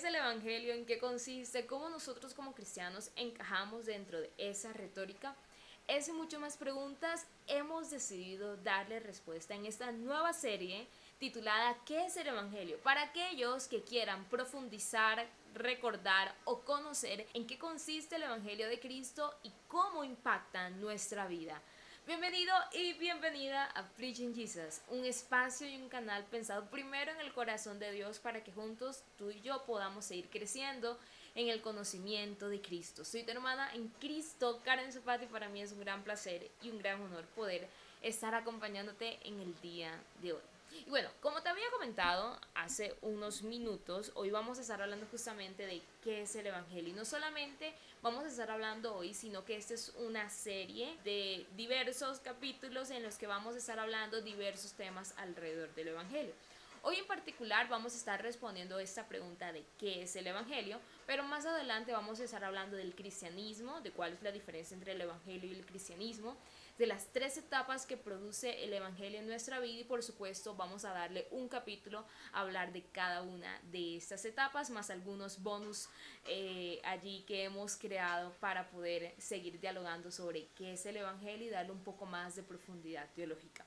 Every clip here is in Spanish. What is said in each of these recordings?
es el Evangelio? ¿En qué consiste? ¿Cómo nosotros como cristianos encajamos dentro de esa retórica? Esa y muchas más preguntas hemos decidido darle respuesta en esta nueva serie titulada ¿Qué es el Evangelio? Para aquellos que quieran profundizar, recordar o conocer en qué consiste el Evangelio de Cristo y cómo impacta nuestra vida. Bienvenido y bienvenida a Preaching Jesus, un espacio y un canal pensado primero en el corazón de Dios para que juntos tú y yo podamos seguir creciendo en el conocimiento de Cristo. Soy tu hermana en Cristo, Karen Zapata, y para mí es un gran placer y un gran honor poder estar acompañándote en el día de hoy. Y bueno, como te había comentado hace unos minutos, hoy vamos a estar hablando justamente de qué es el Evangelio. Y no solamente vamos a estar hablando hoy, sino que esta es una serie de diversos capítulos en los que vamos a estar hablando diversos temas alrededor del Evangelio. Hoy en particular vamos a estar respondiendo esta pregunta de qué es el Evangelio, pero más adelante vamos a estar hablando del cristianismo, de cuál es la diferencia entre el Evangelio y el cristianismo, de las 3 etapas que produce el Evangelio en nuestra vida y por supuesto vamos a darle un capítulo a hablar de cada una de estas etapas, más algunos bonus allí que hemos creado para poder seguir dialogando sobre qué es el Evangelio y darle un poco más de profundidad teológica.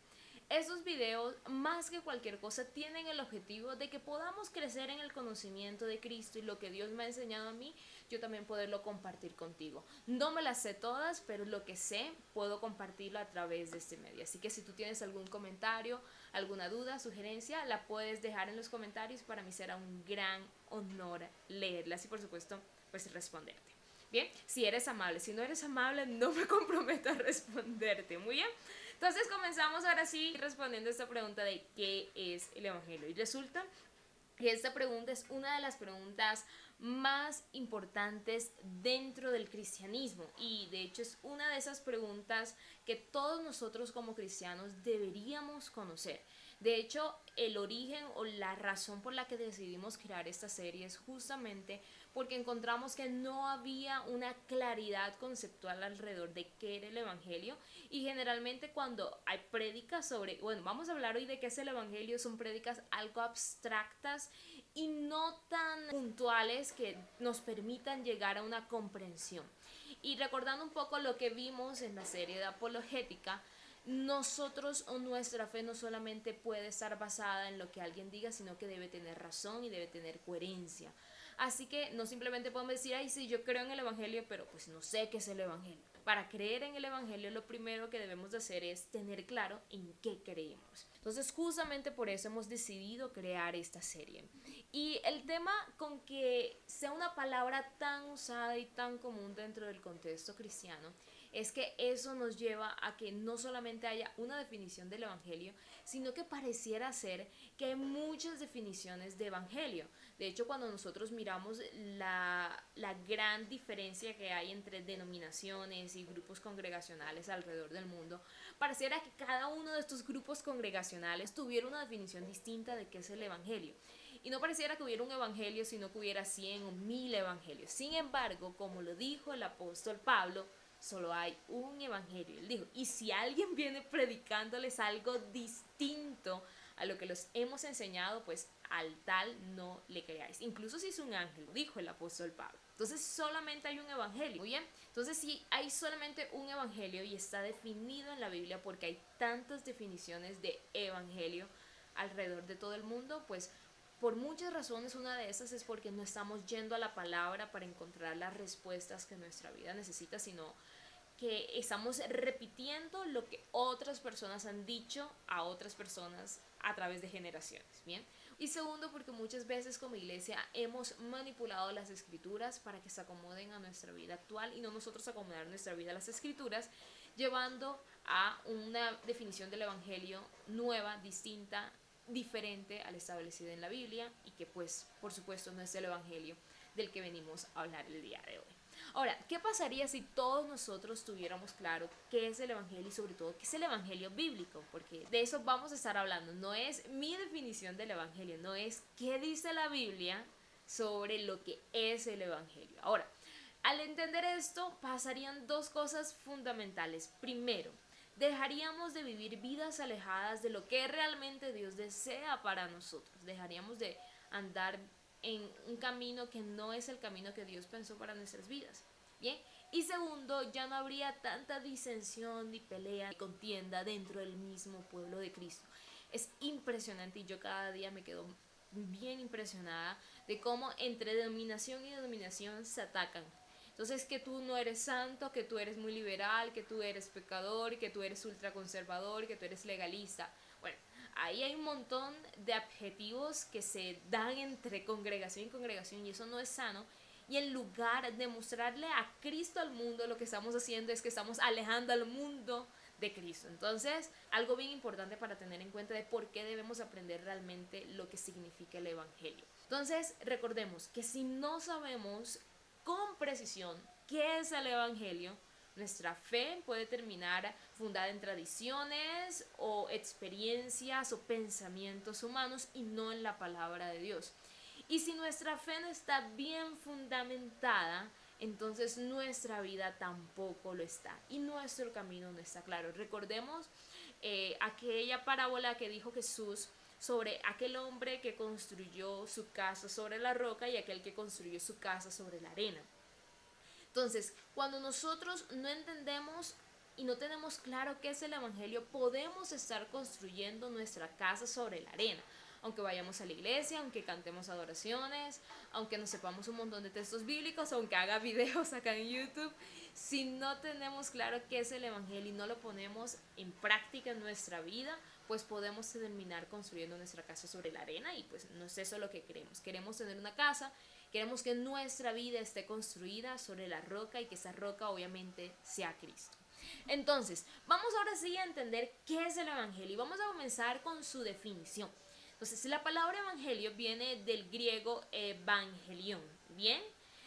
Estos videos, más que cualquier cosa, tienen el objetivo de que podamos crecer en el conocimiento de Cristo y lo que Dios me ha enseñado a mí, yo también poderlo compartir contigo. No me las sé todas, pero lo que sé puedo compartirlo a través de este medio. Así que si tú tienes algún comentario, alguna duda, sugerencia, la puedes dejar en los comentarios. Para mí será un gran honor leerlas y por supuesto pues responderte. Bien, si eres amable, si no eres amable no me comprometo a responderte. Muy bien. Entonces comenzamos ahora sí respondiendo a esta pregunta de qué es el Evangelio. Y resulta que esta pregunta es una de las preguntas más importantes dentro del cristianismo y de hecho es una de esas preguntas que todos nosotros como cristianos deberíamos conocer. De hecho, el origen o la razón por la que decidimos crear esta serie es justamente porque encontramos que no había una claridad conceptual alrededor de qué era el Evangelio y generalmente cuando hay prédicas sobre, bueno, vamos a hablar hoy de qué es el Evangelio, son prédicas algo abstractas y no tan puntuales que nos permitan llegar a una comprensión. Y recordando un poco lo que vimos en la serie de apologética, nosotros o nuestra fe no solamente puede estar basada en lo que alguien diga, sino que debe tener razón y debe tener coherencia. Así que no simplemente podemos decir, ay, sí, yo creo en el Evangelio, pero pues no sé qué es el Evangelio. Para creer en el Evangelio, lo primero que debemos de hacer es tener claro en qué creemos. Entonces, justamente por eso hemos decidido crear esta serie. Y el tema con que sea una palabra tan usada y tan común dentro del contexto cristiano es que eso nos lleva a que no solamente haya una definición del Evangelio, sino que pareciera ser que hay muchas definiciones de Evangelio. De hecho, cuando nosotros miramos la gran diferencia que hay entre denominaciones y grupos congregacionales alrededor del mundo, pareciera que cada uno de estos grupos congregacionales tuviera una definición distinta de qué es el Evangelio. Y no pareciera que hubiera un evangelio, sino que hubiera 100 o 1000 evangelios. Sin embargo, como lo dijo el apóstol Pablo, solo hay un evangelio. Él dijo, y si alguien viene predicándoles algo distinto a lo que los hemos enseñado, pues al tal no le creáis. Incluso si es un ángel, dijo el apóstol Pablo. Entonces solamente hay un evangelio. Muy bien. Entonces si hay solamente un evangelio y está definido en la Biblia porque hay tantas definiciones de evangelio alrededor de todo el mundo, pues por muchas razones, una de esas es porque no estamos yendo a la palabra para encontrar las respuestas que nuestra vida necesita, sino que estamos repitiendo lo que otras personas han dicho a otras personas a través de generaciones, ¿bien? Y segundo, porque muchas veces como iglesia hemos manipulado las escrituras para que se acomoden a nuestra vida actual y no nosotros acomodar nuestra vida a las escrituras, llevando a una definición del evangelio nueva, distinta, diferente al establecido en la Biblia y que pues por supuesto no es el evangelio del que venimos a hablar el día de hoy. Ahora, ¿qué pasaría si todos nosotros tuviéramos claro qué es el evangelio y sobre todo qué es el evangelio bíblico? Porque de eso vamos a estar hablando. No es mi definición del evangelio, no es qué dice la Biblia sobre lo que es el evangelio. Ahora, al entender esto pasarían dos cosas fundamentales. Primero, dejaríamos de vivir vidas alejadas de lo que realmente Dios desea para nosotros. Dejaríamos de andar en un camino que no es el camino que Dios pensó para nuestras vidas. Bien, y segundo, ya no habría tanta disensión, ni pelea, ni contienda dentro del mismo pueblo de Cristo. Es impresionante y yo cada día me quedo bien impresionada de cómo entre denominación y denominación se atacan. Entonces, que tú no eres santo, que tú eres muy liberal, que tú eres pecador, que tú eres ultraconservador, que tú eres legalista. Bueno, ahí hay un montón de adjetivos que se dan entre congregación y congregación y eso no es sano. Y en lugar de mostrarle a Cristo al mundo, lo que estamos haciendo es que estamos alejando al mundo de Cristo. Entonces, algo bien importante para tener en cuenta de por qué debemos aprender realmente lo que significa el Evangelio. Entonces, recordemos que si no sabemos con precisión qué es el Evangelio, nuestra fe puede terminar fundada en tradiciones o experiencias o pensamientos humanos y no en la palabra de Dios. Y si nuestra fe no está bien fundamentada, entonces nuestra vida tampoco lo está y nuestro camino no está claro. Recordemos aquella parábola que dijo Jesús sobre aquel hombre que construyó su casa sobre la roca y aquel que construyó su casa sobre la arena. Entonces, cuando nosotros no entendemos y no tenemos claro qué es el Evangelio, podemos estar construyendo nuestra casa sobre la arena. Aunque vayamos a la iglesia, aunque cantemos adoraciones, aunque nos sepamos un montón de textos bíblicos, aunque haga videos acá en YouTube, si no tenemos claro qué es el Evangelio y no lo ponemos en práctica en nuestra vida, pues podemos terminar construyendo nuestra casa sobre la arena y pues no es eso lo que queremos. Queremos tener una casa, queremos que nuestra vida esté construida sobre la roca y que esa roca obviamente sea Cristo. Entonces, vamos ahora sí a entender qué es el Evangelio y vamos a comenzar con su definición. Entonces, la palabra evangelio viene del griego evangelion, ¿bien?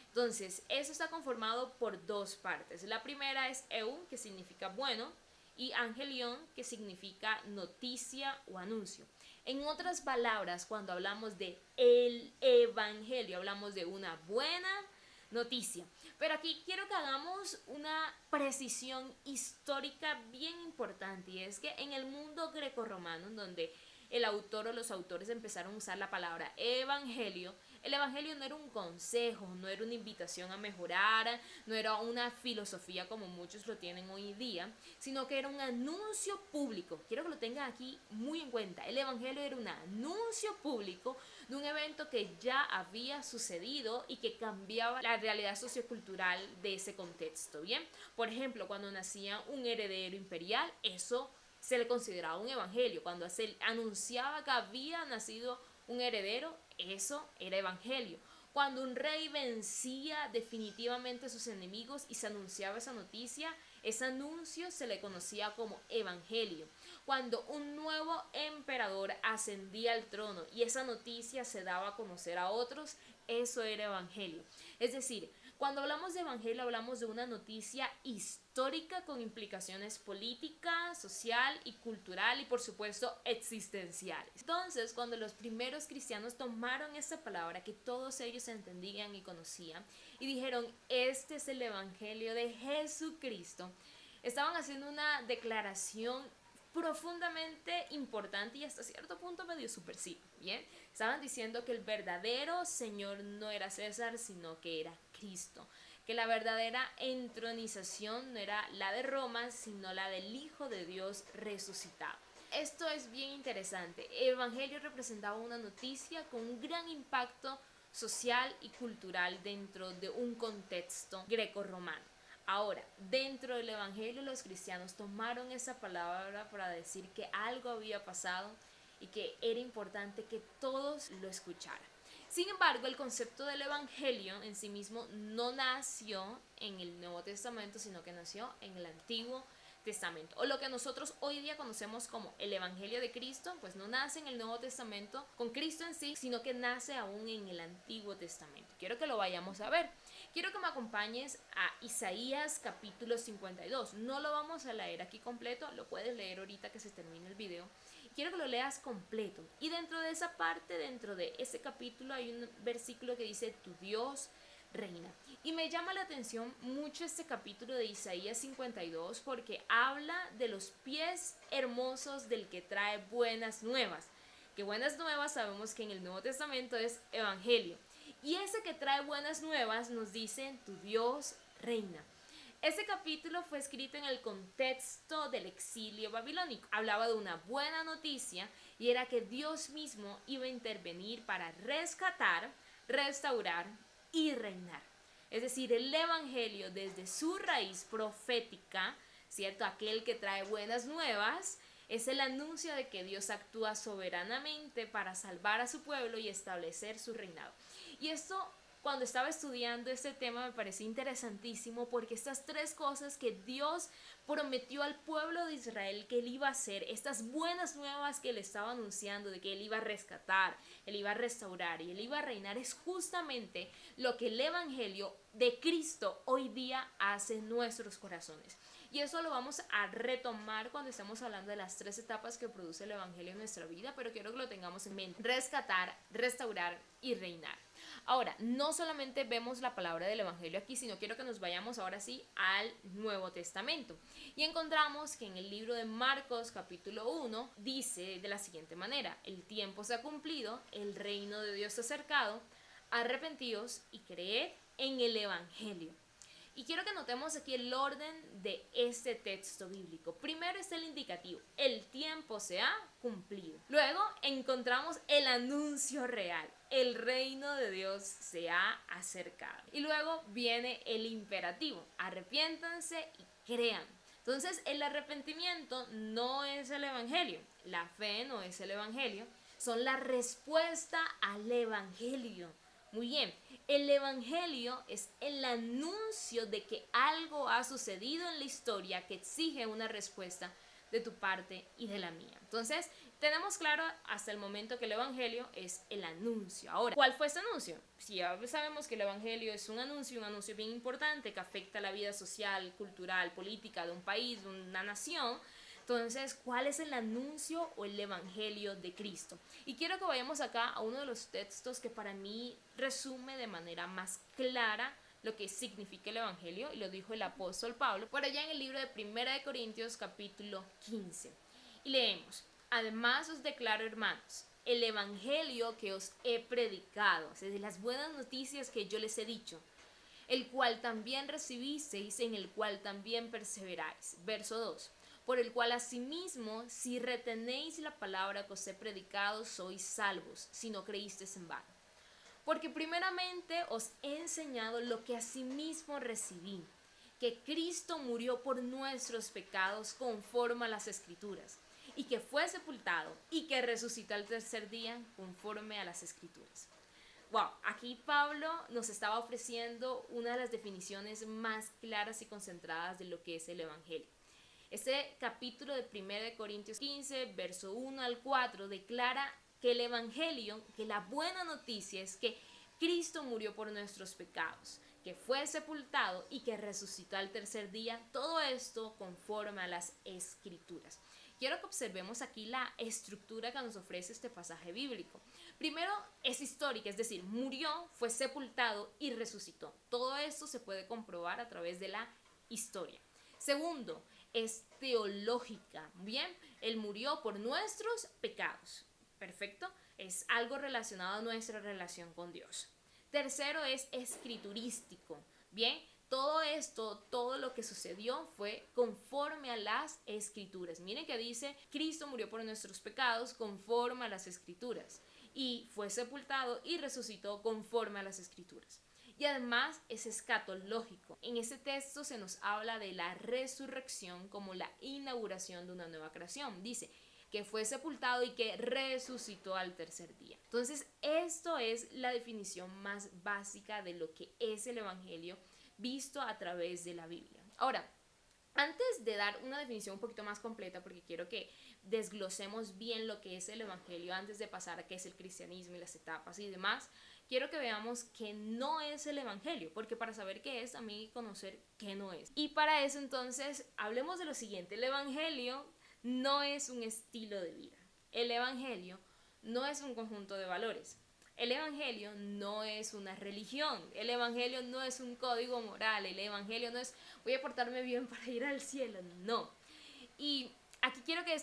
Entonces, eso está conformado por dos partes. La primera es eun, que significa bueno, y angelion, que significa noticia o anuncio. En otras palabras, cuando hablamos de el evangelio, hablamos de una buena noticia. Pero aquí quiero que hagamos una precisión histórica bien importante, y es que en el mundo grecorromano, donde el autor o los autores empezaron a usar la palabra evangelio, el evangelio no era un consejo, no era una invitación a mejorar, no era una filosofía como muchos lo tienen hoy día, sino que era un anuncio público. Quiero que lo tengan aquí muy en cuenta. El evangelio era un anuncio público de un evento que ya había sucedido y que cambiaba la realidad sociocultural de ese contexto, ¿bien? Por ejemplo, cuando nacía un heredero imperial, eso se le consideraba un evangelio. Cuando se anunciaba que había nacido un heredero, eso era evangelio. Cuando un rey vencía definitivamente a sus enemigos y se anunciaba esa noticia, ese anuncio se le conocía como evangelio. Cuando un nuevo emperador ascendía al trono y esa noticia se daba a conocer a otros, eso era evangelio. Es decir, cuando hablamos de evangelio hablamos de una noticia histórica con implicaciones políticas, social y cultural y por supuesto existenciales. Entonces, cuando los primeros cristianos tomaron esta palabra que todos ellos entendían y conocían y dijeron, este es el evangelio de Jesucristo, estaban haciendo una declaración profundamente importante y hasta cierto punto medio subversivo, ¿bien? Estaban diciendo que el verdadero Señor no era César, sino que era Cristo, que la verdadera entronización no era la de Roma, sino la del Hijo de Dios resucitado. Esto es bien interesante. El Evangelio representaba una noticia con un gran impacto social y cultural dentro de un contexto greco-romano. Ahora, dentro del Evangelio los cristianos tomaron esa palabra para decir que algo había pasado y que era importante que todos lo escucharan. Sin embargo, el concepto del Evangelio en sí mismo no nació en el Nuevo Testamento, sino que nació en el Antiguo Testamento. O lo que nosotros hoy día conocemos como el Evangelio de Cristo, pues no nace en el Nuevo Testamento con Cristo en sí, sino que nace aún en el Antiguo Testamento. Quiero que lo vayamos a ver. Quiero que me acompañes a Isaías capítulo 52. No lo vamos a leer aquí completo, lo puedes leer ahorita que se termine el video. Quiero que lo leas completo. Y dentro de esa parte, dentro de ese capítulo, hay un versículo que dice, tu Dios reina. Y me llama la atención mucho este capítulo de Isaías 52 porque habla de los pies hermosos del que trae buenas nuevas, que buenas nuevas sabemos que en el Nuevo Testamento es evangelio. Y ese que trae buenas nuevas nos dice, tu Dios reina. Este capítulo fue escrito en el contexto del exilio babilónico. Hablaba de una buena noticia y era que Dios mismo iba a intervenir para rescatar, restaurar y reinar. Es decir, el evangelio desde su raíz profética, ¿cierto? Aquel que trae buenas nuevas, es el anuncio de que Dios actúa soberanamente para salvar a su pueblo y establecer su reinado. Y esto, cuando estaba estudiando este tema, me pareció interesantísimo porque estas tres cosas que Dios prometió al pueblo de Israel que él iba a hacer, estas buenas nuevas que él estaba anunciando de que él iba a rescatar, él iba a restaurar y él iba a reinar, es justamente lo que el evangelio de Cristo hoy día hace en nuestros corazones. Y eso lo vamos a retomar cuando estamos hablando de las tres etapas que produce el evangelio en nuestra vida, pero quiero que lo tengamos en mente: rescatar, restaurar y reinar. Ahora, no solamente vemos la palabra del evangelio aquí, sino quiero que nos vayamos ahora sí al Nuevo Testamento. Y encontramos que en el libro de Marcos capítulo 1 dice de la siguiente manera: el tiempo se ha cumplido, el reino de Dios se ha acercado, arrepentíos y creed en el evangelio. Y quiero que notemos aquí el orden de este texto bíblico. Primero está el indicativo, el tiempo se ha cumplido. Luego encontramos el anuncio real, el reino de Dios se ha acercado. Y luego viene el imperativo, arrepiéntanse y crean. Entonces el arrepentimiento no es el evangelio, la fe no es el evangelio, son la respuesta al evangelio. Muy bien, el evangelio es el anuncio de que algo ha sucedido en la historia que exige una respuesta de tu parte y de la mía. Entonces, tenemos claro hasta el momento que el evangelio es el anuncio. Ahora, ¿cuál fue ese anuncio? Si ya sabemos que el evangelio es un anuncio bien importante que afecta la vida social, cultural, política de un país, de una nación. Entonces, ¿cuál es el anuncio o el evangelio de Cristo? Y quiero que vayamos acá a uno de los textos que para mí resume de manera más clara lo que significa el evangelio, y lo dijo el apóstol Pablo por allá en el libro de 1 de Corintios capítulo 15. Y leemos: además os declaro, hermanos, el evangelio que os he predicado, es decir, las buenas noticias que yo les he dicho, el cual también recibisteis, en el cual también perseveráis. Verso 2. Por el cual asimismo, si retenéis la palabra que os he predicado, sois salvos, si no creísteis en vano. Porque primeramente os he enseñado lo que asimismo recibí, que Cristo murió por nuestros pecados conforme a las Escrituras, y que fue sepultado, y que resucitó al tercer día conforme a las Escrituras. Wow, aquí Pablo nos estaba ofreciendo una de las definiciones más claras y concentradas de lo que es el evangelio. Este capítulo de 1 de Corintios 15, verso 1 al 4, declara que el evangelio, que la buena noticia es que Cristo murió por nuestros pecados, que fue sepultado y que resucitó al tercer día, todo esto conforme a las Escrituras. Quiero que observemos aquí la estructura que nos ofrece este pasaje bíblico. Primero, es histórica, es decir, murió, fue sepultado y resucitó. Todo esto se puede comprobar a través de la historia. Segundo, es teológica. Bien, él murió por nuestros pecados. Perfecto, es algo relacionado a nuestra relación con Dios. Tercero, es escriturístico. Bien, todo esto, todo lo que sucedió fue conforme a las Escrituras. Miren que dice: Cristo murió por nuestros pecados conforme a las Escrituras, y fue sepultado y resucitó conforme a las Escrituras. Y además es escatológico. En este texto se nos habla de la resurrección como la inauguración de una nueva creación. Dice que fue sepultado y que resucitó al tercer día. Entonces, esto es la definición más básica de lo que es el evangelio visto a través de la Biblia. Ahora, antes de dar una definición un poquito más completa, porque quiero que desglosemos bien lo que es el evangelio antes de pasar a qué es el cristianismo y las etapas y demás, quiero que veamos qué no es el evangelio, porque para saber qué es, también hay que conocer qué no es. Y para eso, entonces, hablemos de lo siguiente: el evangelio no es un estilo de vida, el evangelio no es un conjunto de valores, el evangelio no es una religión, el evangelio no es un código moral, el evangelio no es voy a portarme bien para ir al cielo, no. Y aquí quiero que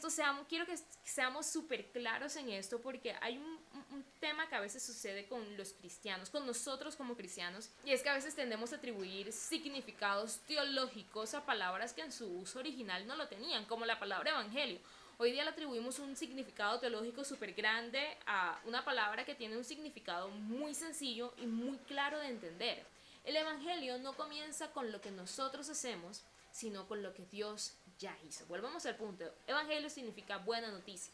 seamos súper claros en esto, porque hay un tema que a veces sucede con los cristianos, con nosotros como cristianos, y es que a veces tendemos a atribuir significados teológicos a palabras que en su uso original no lo tenían, como la palabra evangelio. Hoy día le atribuimos un significado teológico súper grande a una palabra que tiene un significado muy sencillo y muy claro de entender. El evangelio no comienza con lo que nosotros hacemos, sino con lo que Dios ya hizo. Volvamos al punto. Evangelio significa buena noticia.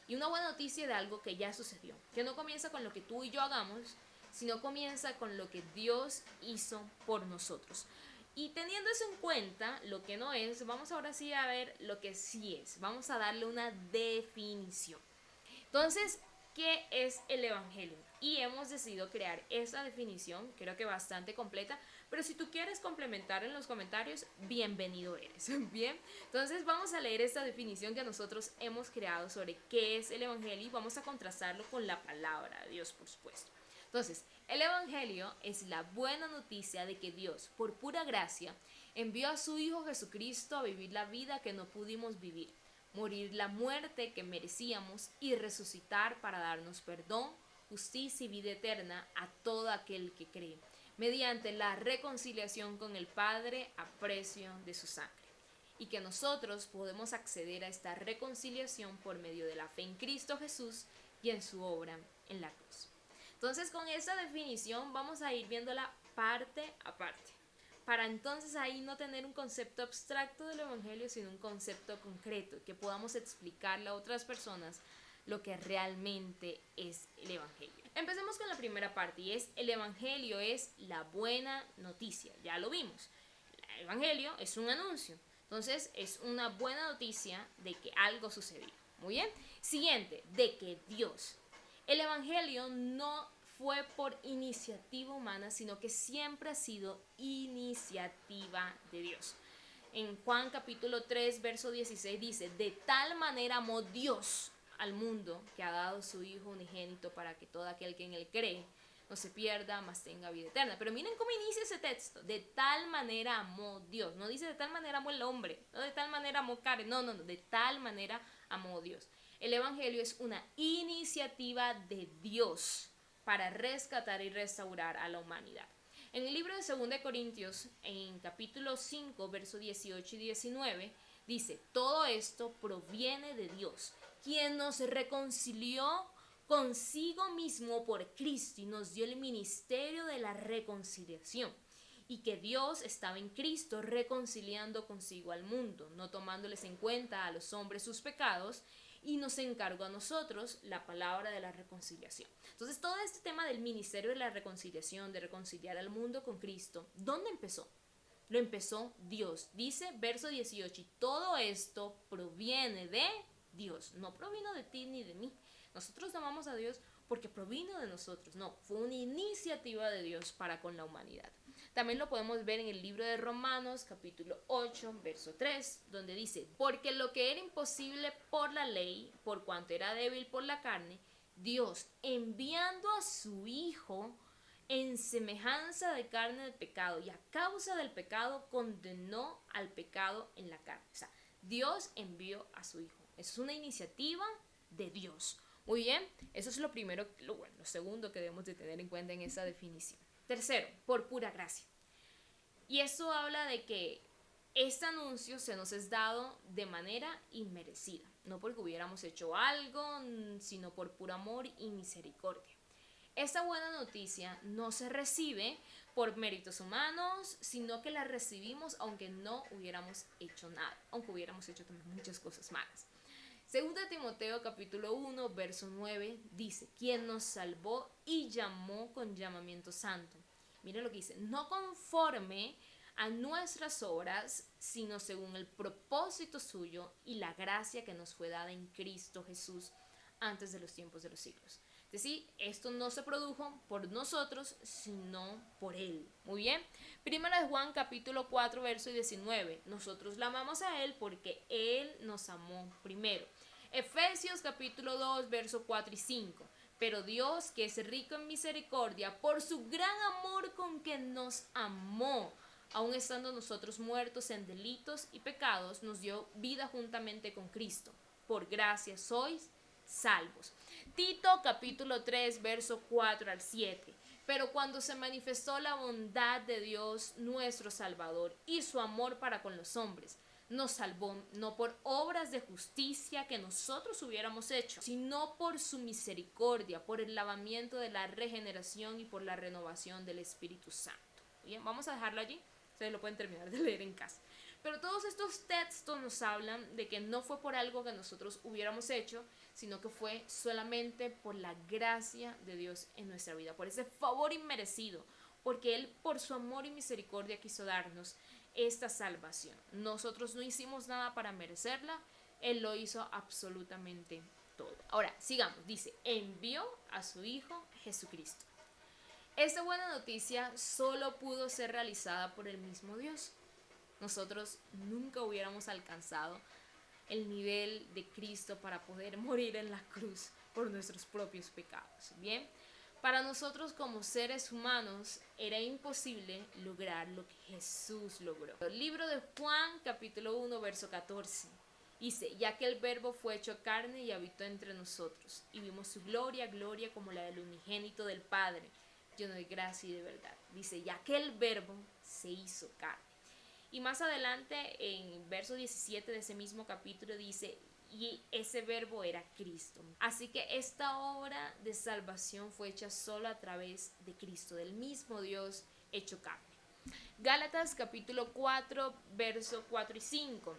Y una buena noticia de algo que ya sucedió. Que no comienza con lo que tú y yo hagamos, sino comienza con lo que Dios hizo por nosotros. Y teniendo eso en cuenta, lo que no es, vamos ahora sí a ver lo que sí es. Vamos a darle una definición. Entonces, ¿qué es el evangelio? Y hemos decidido crear esta definición, creo que bastante completa, pero si tú quieres complementar en los comentarios, bienvenido eres. Bien, entonces vamos a leer esta definición que nosotros hemos creado sobre qué es el evangelio y vamos a contrastarlo con la palabra de Dios, por supuesto. Entonces, el evangelio es la buena noticia de que Dios, por pura gracia, envió a su Hijo Jesucristo a vivir la vida que no pudimos vivir, morir la muerte que merecíamos y resucitar para darnos perdón, justicia y vida eterna a todo aquel que cree, mediante la reconciliación con el Padre a precio de su sangre. Y que nosotros podemos acceder a esta reconciliación por medio de la fe en Cristo Jesús y en su obra en la cruz. Entonces, con esta definición vamos a ir viéndola parte a parte, para entonces ahí no tener un concepto abstracto del evangelio, sino un concepto concreto, que podamos explicarle a otras personas lo que realmente es el evangelio. Empecemos con la primera parte, y es: el evangelio es la buena noticia. Ya lo vimos, el evangelio es un anuncio, entonces es una buena noticia de que algo sucedió. Muy bien. Siguiente, de que Dios. El evangelio no fue por iniciativa humana, sino que siempre ha sido iniciativa de Dios. En Juan capítulo 3, verso 16 dice: de tal manera amó Dios al mundo que ha dado su Hijo unigénito para que todo aquel que en él cree no se pierda, mas tenga vida eterna. Pero miren cómo inicia ese texto: de tal manera amó Dios. No dice de tal manera amó el hombre, no de tal manera amó Karen, no, de tal manera amó Dios. El evangelio es una iniciativa de Dios para rescatar y restaurar a la humanidad. En el libro de 2 Corintios, en capítulo 5, versos 18 y 19, dice: todo esto proviene de Dios, quien nos reconcilió consigo mismo por Cristo y nos dio el ministerio de la reconciliación. Y que Dios estaba en Cristo reconciliando consigo al mundo, no tomándoles en cuenta a los hombres sus pecados, y nos encargó a nosotros la palabra de la reconciliación. Entonces, todo este tema del ministerio de la reconciliación, de reconciliar al mundo con Cristo, ¿dónde empezó? Lo empezó Dios. Dice verso 18: y todo esto proviene de Dios, no provino de ti ni de mí. Nosotros amamos a Dios porque provino de nosotros, no, fue una iniciativa de Dios para con la humanidad. También lo podemos ver en el libro de Romanos, capítulo 8, verso 3, donde dice: porque lo que era imposible por la ley, por cuanto era débil por la carne, Dios, enviando a su Hijo en semejanza de carne del pecado, y a causa del pecado condenó al pecado en la carne. O sea, Dios envió a su Hijo. Es una iniciativa de Dios. Muy bien, eso es lo primero, lo segundo que debemos de tener en cuenta en esa definición. Tercero, por pura gracia. Y esto habla de que este anuncio se nos es dado de manera inmerecida, no porque hubiéramos hecho algo, sino por puro amor y misericordia. Esta buena noticia no se recibe por méritos humanos, sino que la recibimos aunque no hubiéramos hecho nada, aunque hubiéramos hecho también muchas cosas malas. Segunda Timoteo capítulo 1, verso 9 dice: quien nos salvó y llamó con llamamiento santo. Miren lo que dice: no conforme a nuestras obras, sino según el propósito suyo y la gracia que nos fue dada en Cristo Jesús antes de los tiempos de los siglos. Es decir, esto no se produjo por nosotros, sino por Él. Muy bien. Primera de Juan capítulo 4, verso 19. Nosotros la amamos a Él porque Él nos amó primero. Efesios capítulo 2, verso 4 y 5. Pero Dios, que es rico en misericordia, por su gran amor con que nos amó, aun estando nosotros muertos en delitos y pecados, nos dio vida juntamente con Cristo. Por gracia sois salvos. Tito capítulo 3, verso 4 al 7. Pero cuando se manifestó la bondad de Dios nuestro Salvador y su amor para con los hombres, nos salvó no por obras de justicia que nosotros hubiéramos hecho, sino por su misericordia, por el lavamiento de la regeneración y por la renovación del Espíritu Santo. Bien, vamos a dejarlo allí, ustedes lo pueden terminar de leer en casa. Pero todos estos textos nos hablan de que no fue por algo que nosotros hubiéramos hecho, sino que fue solamente por la gracia de Dios en nuestra vida, por ese favor inmerecido, porque Él por su amor y misericordia quiso darnos esta salvación. Nosotros no hicimos nada para merecerla, Él lo hizo absolutamente todo. Ahora, sigamos, dice, envió a su Hijo Jesucristo. Esta buena noticia solo pudo ser realizada por el mismo Dios. Nosotros nunca hubiéramos alcanzado el nivel de Cristo para poder morir en la cruz por nuestros propios pecados. Bien, para nosotros como seres humanos era imposible lograr lo que Jesús logró. El libro de Juan capítulo 1 verso 14 dice, ya que el verbo fue hecho carne y habitó entre nosotros y vimos su gloria, gloria como la del unigénito del Padre, lleno de gracia y de verdad. Dice, ya que el verbo se hizo carne. Y más adelante, en verso 17 de ese mismo capítulo, dice, y ese verbo era Cristo. Así que esta obra de salvación fue hecha solo a través de Cristo, del mismo Dios hecho carne. Gálatas capítulo 4, verso 4 y 5.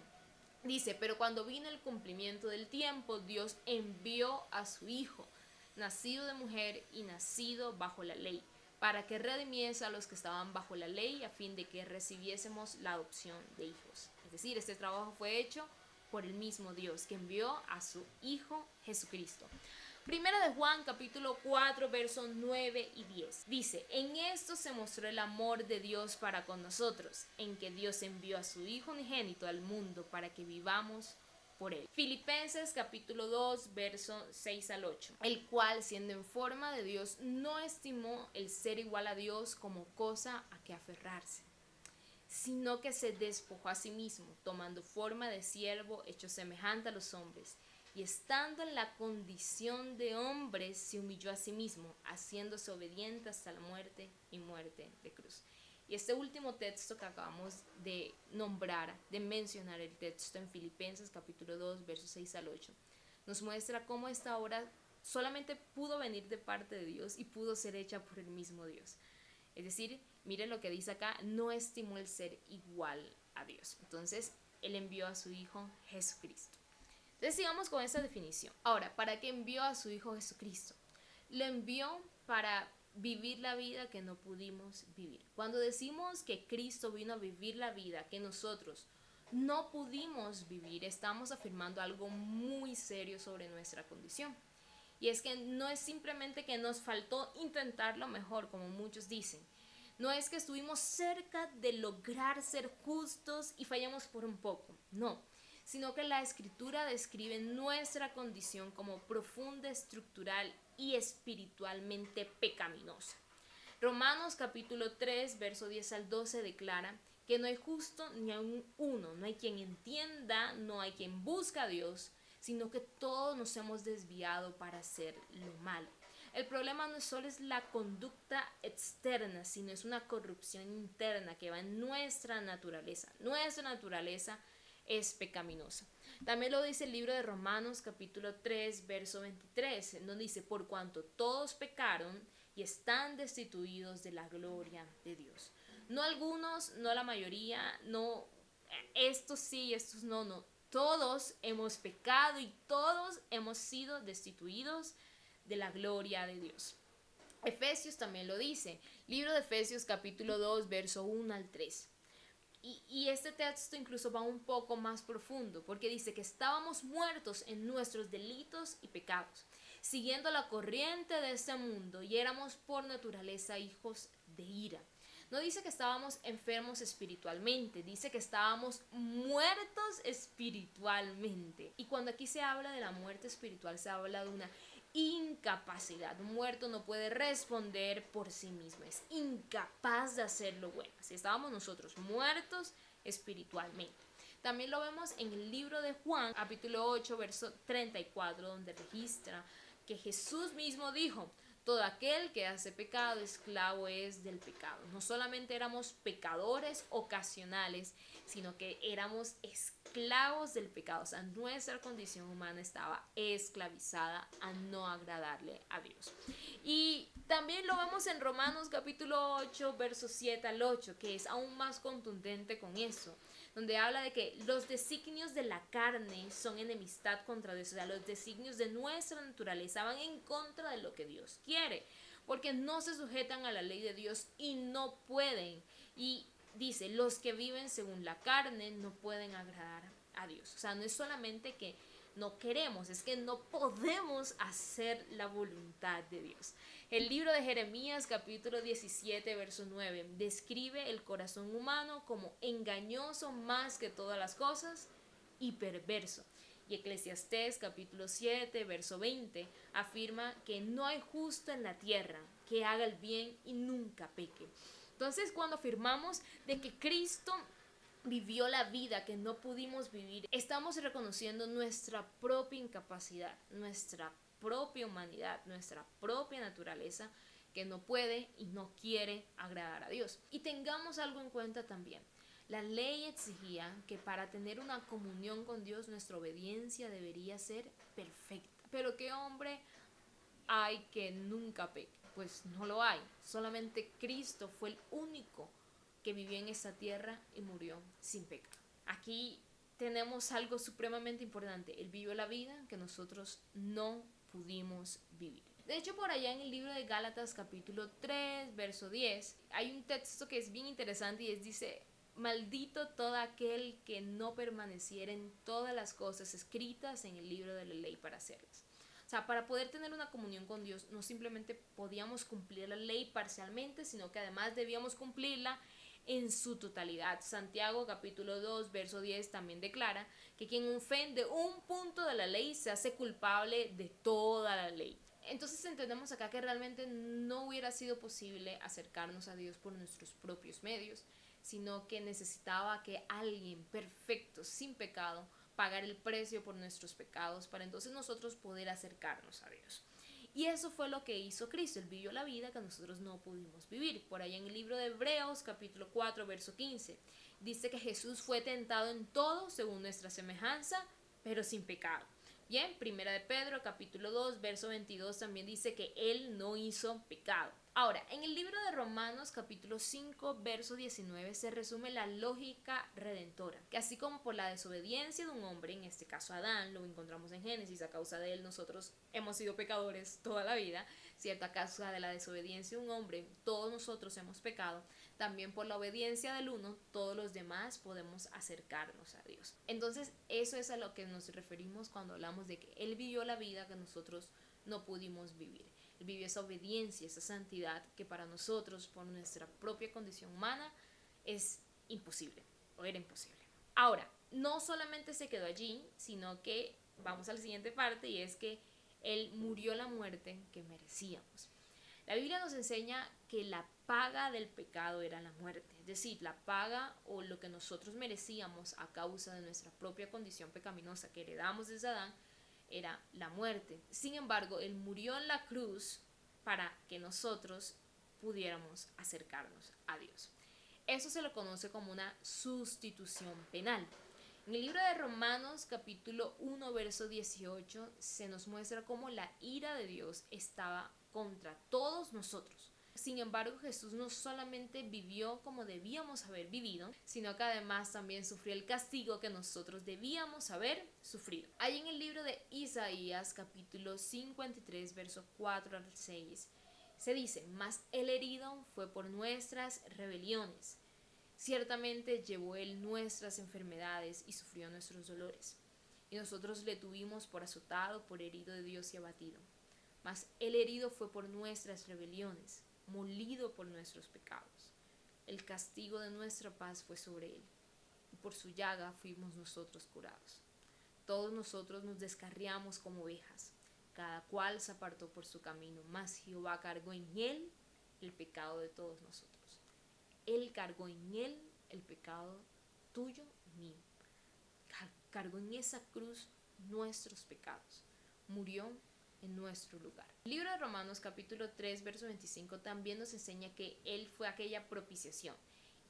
Dice, pero cuando vino el cumplimiento del tiempo, Dios envió a su Hijo, nacido de mujer y nacido bajo la ley, para que redimiese a los que estaban bajo la ley, a fin de que recibiésemos la adopción de hijos. Es decir, este trabajo fue hecho por el mismo Dios, que envió a su Hijo Jesucristo. Primera de Juan, capítulo 4, versos 9 y 10. Dice, en esto se mostró el amor de Dios para con nosotros, en que Dios envió a su Hijo unigénito al mundo para que vivamos por él. Filipenses capítulo 2 verso 6 al 8, el cual siendo en forma de Dios no estimó el ser igual a Dios como cosa a que aferrarse, sino que se despojó a sí mismo, tomando forma de siervo, hecho semejante a los hombres, y estando en la condición de hombre se humilló a sí mismo, haciéndose obediente hasta la muerte y muerte de cruz. Y este último texto que acabamos de nombrar, de mencionar, el texto en Filipenses capítulo 2, versos 6 al 8, nos muestra cómo esta obra solamente pudo venir de parte de Dios y pudo ser hecha por el mismo Dios. Es decir, miren lo que dice acá, no estimó el ser igual a Dios. Entonces, Él envió a su Hijo Jesucristo. Entonces, sigamos con esta definición. Ahora, ¿para qué envió a su Hijo Jesucristo? Lo envió para vivir la vida que no pudimos vivir. Cuando decimos que Cristo vino a vivir la vida que nosotros no pudimos vivir, estamos afirmando algo muy serio sobre nuestra condición. Y es que no es simplemente que nos faltó intentarlo mejor, como muchos dicen. No es que estuvimos cerca de lograr ser justos y fallamos por un poco. No, sino que la Escritura describe nuestra condición como profunda, estructural y espiritualmente pecaminosa. Romanos capítulo 3, verso 10 al 12 declara que no hay justo ni aun uno, no hay quien entienda, no hay quien busca a Dios, sino que todos nos hemos desviado para hacer lo malo. El problema no solo es la conducta externa, sino es una corrupción interna que va en nuestra naturaleza. Nuestra naturaleza es pecaminosa. También lo dice el libro de Romanos capítulo 3 verso 23, en donde dice, por cuanto todos pecaron y están destituidos de la gloria de Dios. No algunos, no la mayoría, no estos sí, estos no, no. Todos hemos pecado y todos hemos sido destituidos de la gloria de Dios. Efesios también lo dice, libro de Efesios capítulo 2 verso 1 al 3. Y este texto incluso va un poco más profundo, porque dice que estábamos muertos en nuestros delitos y pecados, siguiendo la corriente de este mundo, y éramos por naturaleza hijos de ira. No dice que estábamos enfermos espiritualmente, dice que estábamos muertos espiritualmente. Y cuando aquí se habla de la muerte espiritual, se habla de una incapacidad. Un muerto no puede responder por sí mismo, es incapaz de hacer lo bueno. Así estábamos nosotros muertos espiritualmente. También lo vemos en el libro de Juan, capítulo 8, verso 34, donde registra que Jesús mismo dijo: todo aquel que hace pecado, esclavo es del pecado. No solamente éramos pecadores ocasionales, sino que éramos esclavos del pecado. O sea, nuestra condición humana estaba esclavizada a no agradarle a Dios. Y también lo vemos en Romanos capítulo 8, versos 7 al 8, que es aún más contundente con eso, donde habla de que los designios de la carne son enemistad contra Dios. O sea, los designios de nuestra naturaleza van en contra de lo que Dios quiere, porque no se sujetan a la ley de Dios y no pueden. Y dice, los que viven según la carne no pueden agradar a Dios. O sea, no es solamente que no queremos, es que no podemos hacer la voluntad de Dios. El libro de Jeremías capítulo 17 verso 9 describe el corazón humano como engañoso más que todas las cosas y perverso. Y Eclesiastés capítulo 7 verso 20 afirma que no hay justo en la tierra que haga el bien y nunca peque. Entonces, cuando afirmamos de que Cristo vivió la vida que no pudimos vivir, estamos reconociendo nuestra propia incapacidad, nuestra propia humanidad, nuestra propia naturaleza que no puede y no quiere agradar a Dios. Y tengamos algo en cuenta también. La ley exigía que para tener una comunión con Dios nuestra obediencia debería ser perfecta. Pero ¿qué hombre hay que nunca peque? Pues no lo hay. Solamente Cristo fue el único que vivió en esta tierra y murió sin pecado. Aquí tenemos algo supremamente importante. Él vivió la vida que nosotros no pudimos vivir. De hecho, por allá en el libro de Gálatas capítulo 3, verso 10, hay un texto que es bien interesante y dice: maldito todo aquel que no permaneciera en todas las cosas escritas en el libro de la ley para hacerlas. O sea, para poder tener una comunión con Dios, no simplemente podíamos cumplir la ley parcialmente, sino que además debíamos cumplirla en su totalidad. Santiago capítulo 2 verso 10 también declara que quien ofende un punto de la ley se hace culpable de toda la ley. Entonces entendemos acá que realmente no hubiera sido posible acercarnos a Dios por nuestros propios medios, sino que necesitaba que alguien perfecto, sin pecado, pagar el precio por nuestros pecados para entonces nosotros poder acercarnos a Dios. Y eso fue lo que hizo Cristo. Él vivió la vida que nosotros no pudimos vivir. Por ahí en el libro de Hebreos capítulo 4 verso 15 dice que Jesús fue tentado en todo según nuestra semejanza, pero sin pecado. Bien, primera de Pedro capítulo 2 verso 22 también dice que Él no hizo pecado. Ahora, en el libro de Romanos capítulo 5 verso 19 se resume la lógica redentora, que así como por la desobediencia de un hombre, en este caso Adán, lo encontramos en Génesis, a causa de él nosotros hemos sido pecadores toda la vida, ¿cierto? A causa de la desobediencia de un hombre, todos nosotros hemos pecado. También por la obediencia del uno, todos los demás podemos acercarnos a Dios. Entonces, eso es a lo que nos referimos cuando hablamos de que Él vivió la vida que nosotros no pudimos vivir. Él vivió esa obediencia, esa santidad que para nosotros, por nuestra propia condición humana, es imposible o era imposible. Ahora, no solamente se quedó allí, sino que vamos a la siguiente parte y es que Él murió la muerte que merecíamos. La Biblia nos enseña que la paga del pecado era la muerte, es decir, la paga o lo que nosotros merecíamos a causa de nuestra propia condición pecaminosa que heredamos desde Adán era la muerte. Sin embargo, Él murió en la cruz para que nosotros pudiéramos acercarnos a Dios. Eso se lo conoce como una sustitución penal. En el libro de Romanos capítulo 1 verso 18 se nos muestra cómo la ira de Dios estaba contra todos nosotros. Sin embargo, Jesús no solamente vivió como debíamos haber vivido, sino que además también sufrió el castigo que nosotros debíamos haber sufrido. Ahí en el libro de Isaías capítulo 53 verso 4 al 6 se dice: mas el herido fue por nuestras rebeliones, ciertamente llevó Él nuestras enfermedades y sufrió nuestros dolores. Y nosotros le tuvimos por azotado, por herido de Dios y abatido. Mas el herido fue por nuestras rebeliones, molido por nuestros pecados. El castigo de nuestra paz fue sobre Él, y por su llaga fuimos nosotros curados. Todos nosotros nos descarriamos como ovejas, cada cual se apartó por su camino, mas Jehová cargó en él el pecado de todos nosotros. Él cargó en él el pecado tuyo y mío. Cargó en esa cruz nuestros pecados. Murió en nuestro lugar. El libro de Romanos capítulo 3 verso 25 también nos enseña que Él fue aquella propiciación,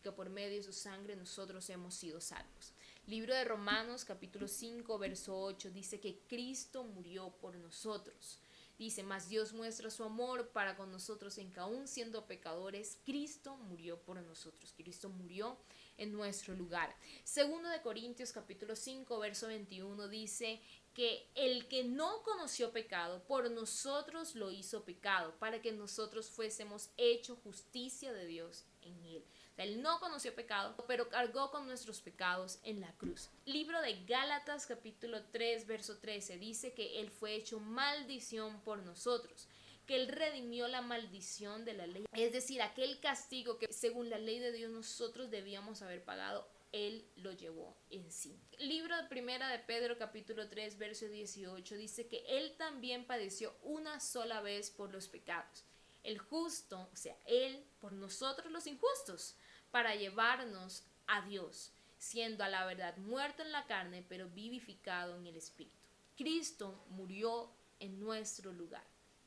que por medio de su sangre nosotros hemos sido salvos. Libro de Romanos capítulo 5 verso 8 dice que Cristo murió por nosotros. Dice, mas Dios muestra su amor para con nosotros en que aún siendo pecadores, Cristo murió por nosotros. Cristo murió en nuestro lugar. Segundo de Corintios capítulo 5 verso 21 dice que el que no conoció pecado, por nosotros lo hizo pecado, para que nosotros fuésemos hecho justicia de Dios en él. Él no conoció pecado, pero cargó con nuestros pecados en la cruz. Libro de Gálatas capítulo 3 verso 13 dice que Él fue hecho maldición por nosotros, que Él redimió la maldición de la ley. Es decir, aquel castigo que según la ley de Dios nosotros debíamos haber pagado, Él lo llevó en sí. Libro de Primera de Pedro capítulo 3 verso 18 dice que Él también padeció una sola vez por los pecados. El justo, o sea, Él por nosotros los injustos, para llevarnos a Dios, siendo a la verdad muerto en la carne, pero vivificado en el Espíritu. Cristo murió en nuestro lugar,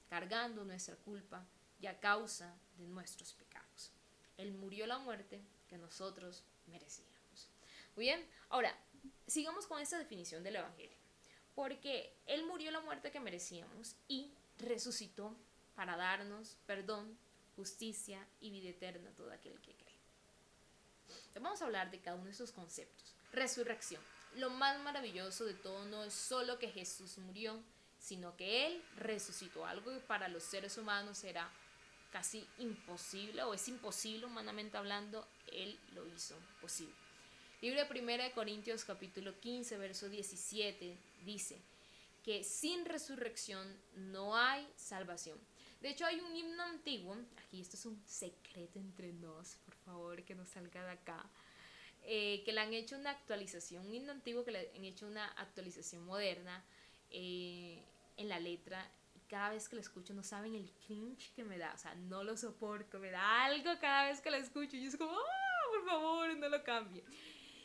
cargando nuestra culpa y a causa de nuestros pecados. Él murió la muerte que nosotros merecíamos. Muy bien, ahora, sigamos con esta definición del Evangelio, porque Él murió la muerte que merecíamos y resucitó para darnos perdón, justicia y vida eterna a todo aquel que cree. Entonces vamos a hablar de cada uno de esos conceptos. Resurrección. Lo más maravilloso de todo no es solo que Jesús murió, sino que Él resucitó. Algo que para los seres humanos era casi imposible, o es imposible humanamente hablando, Él lo hizo posible. Libro de Primera de Corintios capítulo 15 verso 17 dice que sin resurrección no hay salvación. De hecho hay un himno antiguo, aquí esto es un secreto entre nos, por favor que no salga de acá, que le han hecho una actualización, un himno antiguo que le han hecho una actualización moderna en la letra. Y cada vez que lo escucho no saben el cringe que me da, o sea, no lo soporto, me da algo cada vez que lo escucho y es como, por favor, no lo cambie.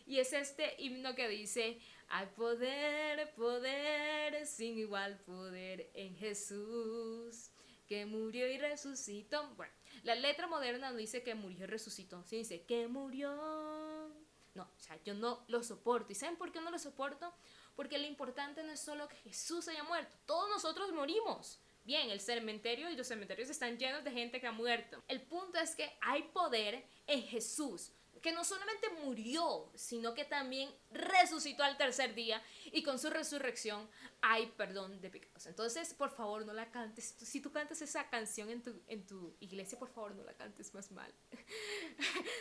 Y es este himno que dice, hay poder, poder, sin igual poder en Jesús, que murió y resucitó. Bueno, la letra moderna no dice que murió y resucitó, sí dice que murió. No, o sea, yo no lo soporto. ¿Y saben por qué no lo soporto? Porque lo importante no es solo que Jesús haya muerto, todos nosotros morimos. Bien, el cementerio y los cementerios están llenos de gente que ha muerto. El punto es que hay poder en Jesús, que no solamente murió, sino que también resucitó al tercer día, y con su resurrección hay perdón de pecados. Entonces, por favor, no la cantes. Si tú cantas esa canción en tu iglesia, por favor, no la cantes más mal.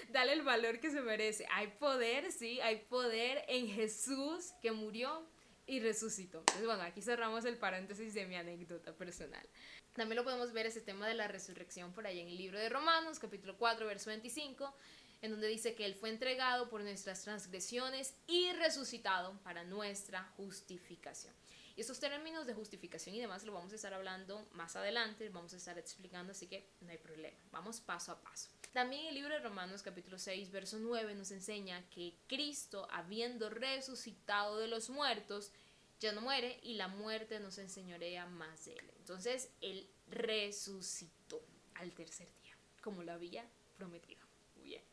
Dale el valor que se merece. Hay poder, sí, hay poder en Jesús que murió y resucitó. Entonces, bueno, aquí cerramos el paréntesis de mi anécdota personal. También lo podemos ver ese tema de la resurrección por ahí en el libro de Romanos, capítulo 4, verso 25, en donde dice que Él fue entregado por nuestras transgresiones y resucitado para nuestra justificación. Y estos términos de justificación y demás lo vamos a estar hablando más adelante, vamos a estar explicando, así que no hay problema, vamos paso a paso. También el libro de Romanos capítulo 6, verso 9 nos enseña que Cristo, habiendo resucitado de los muertos, ya no muere y la muerte no se enseñorea más de Él. Entonces, Él resucitó al tercer día, como lo había prometido. Muy bien.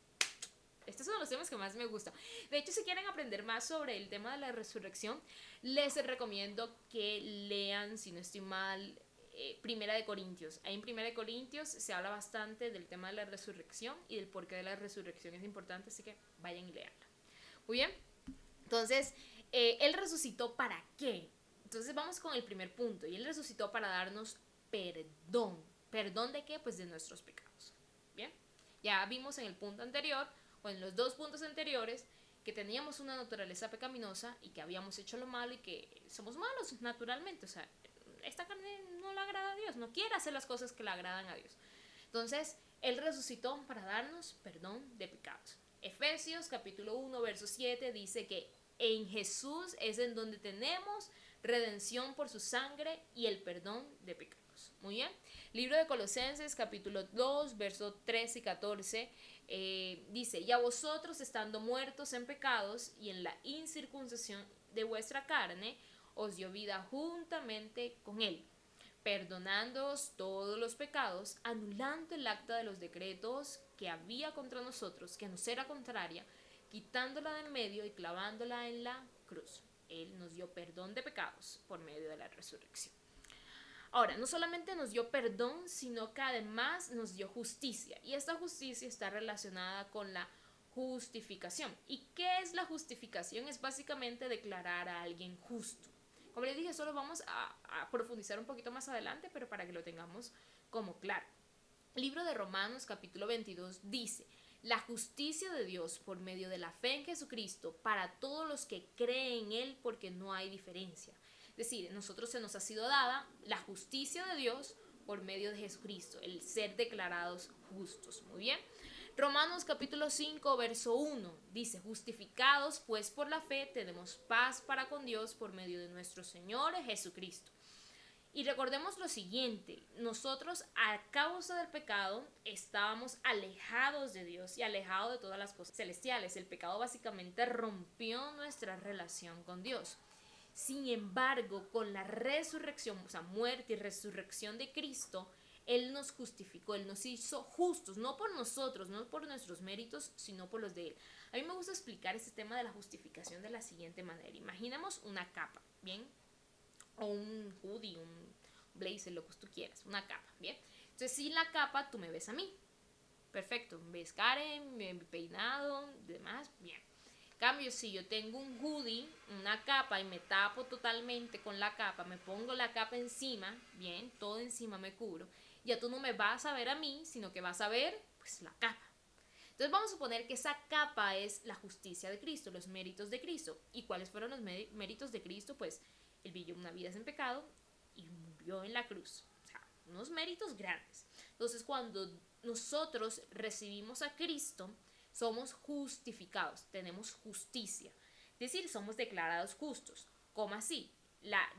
Estos son los temas que más me gustan. De hecho, si quieren aprender más sobre el tema de la resurrección, les recomiendo que lean, si no estoy mal, Primera de Corintios. Ahí en Primera de Corintios se habla bastante del tema de la resurrección y del porqué de la resurrección es importante, así que vayan y leanla. Muy bien. Entonces, Él resucitó ¿para qué? Entonces vamos con el primer punto. Y Él resucitó para darnos perdón. ¿Perdón de qué? Pues de nuestros pecados. Bien. Ya vimos en el punto anterior, o en los dos puntos anteriores, que teníamos una naturaleza pecaminosa y que habíamos hecho lo malo y que somos malos naturalmente. O sea, esta carne no le agrada a Dios, no quiere hacer las cosas que le agradan a Dios. Entonces, Él resucitó para darnos perdón de pecados. Efesios capítulo 1, verso 7 dice que en Jesús es en donde tenemos redención por su sangre y el perdón de pecados. Muy bien. Libro de Colosenses, capítulo 2, versos 13 y 14, dice: y a vosotros, estando muertos en pecados y en la incircuncisión de vuestra carne, os dio vida juntamente con él, perdonándoos todos los pecados, anulando el acta de los decretos que había contra nosotros, que nos era contraria, quitándola del medio y clavándola en la cruz. Él nos dio perdón de pecados por medio de la resurrección. Ahora, no solamente nos dio perdón, sino que además nos dio justicia. Y esta justicia está relacionada con la justificación. ¿Y qué es la justificación? Es básicamente declarar a alguien justo. Como les dije, eso lo vamos a profundizar un poquito más adelante, pero para que lo tengamos como claro. Libro de Romanos, capítulo 22, dice: la justicia de Dios por medio de la fe en Jesucristo para todos los que creen en Él, porque no hay diferencia. Es decir, nosotros se nos ha sido dada la justicia de Dios por medio de Jesucristo, el ser declarados justos. Muy bien. Romanos capítulo 5, verso 1 dice: justificados pues por la fe tenemos paz para con Dios por medio de nuestro Señor Jesucristo. Y recordemos lo siguiente: nosotros a causa del pecado estábamos alejados de Dios y alejados de todas las cosas celestiales. El pecado básicamente rompió nuestra relación con Dios. Sin embargo, con la resurrección, o sea, muerte y resurrección de Cristo, Él nos justificó, Él nos hizo justos, no por nosotros, no por nuestros méritos, sino por los de Él. A mí me gusta explicar este tema de la justificación de la siguiente manera. Imaginemos una capa, ¿bien? O un hoodie, un blazer, lo que tú quieras, una capa, ¿bien? Entonces, sin la capa, tú me ves a mí. Perfecto, ves Karen, mi peinado, demás, bien. Cambio, si yo tengo un hoodie, una capa, y me tapo totalmente con la capa, me pongo la capa encima, bien, todo encima me cubro, ya tú no me vas a ver a mí, sino que vas a ver, pues, la capa. Entonces vamos a suponer que esa capa es la justicia de Cristo, los méritos de Cristo. ¿Y cuáles fueron los méritos de Cristo? Pues Él vivió una vida sin pecado y murió en la cruz. O sea, unos méritos grandes. Entonces, cuando nosotros recibimos a Cristo, somos justificados, tenemos justicia. Es decir, somos declarados justos. ¿Cómo así?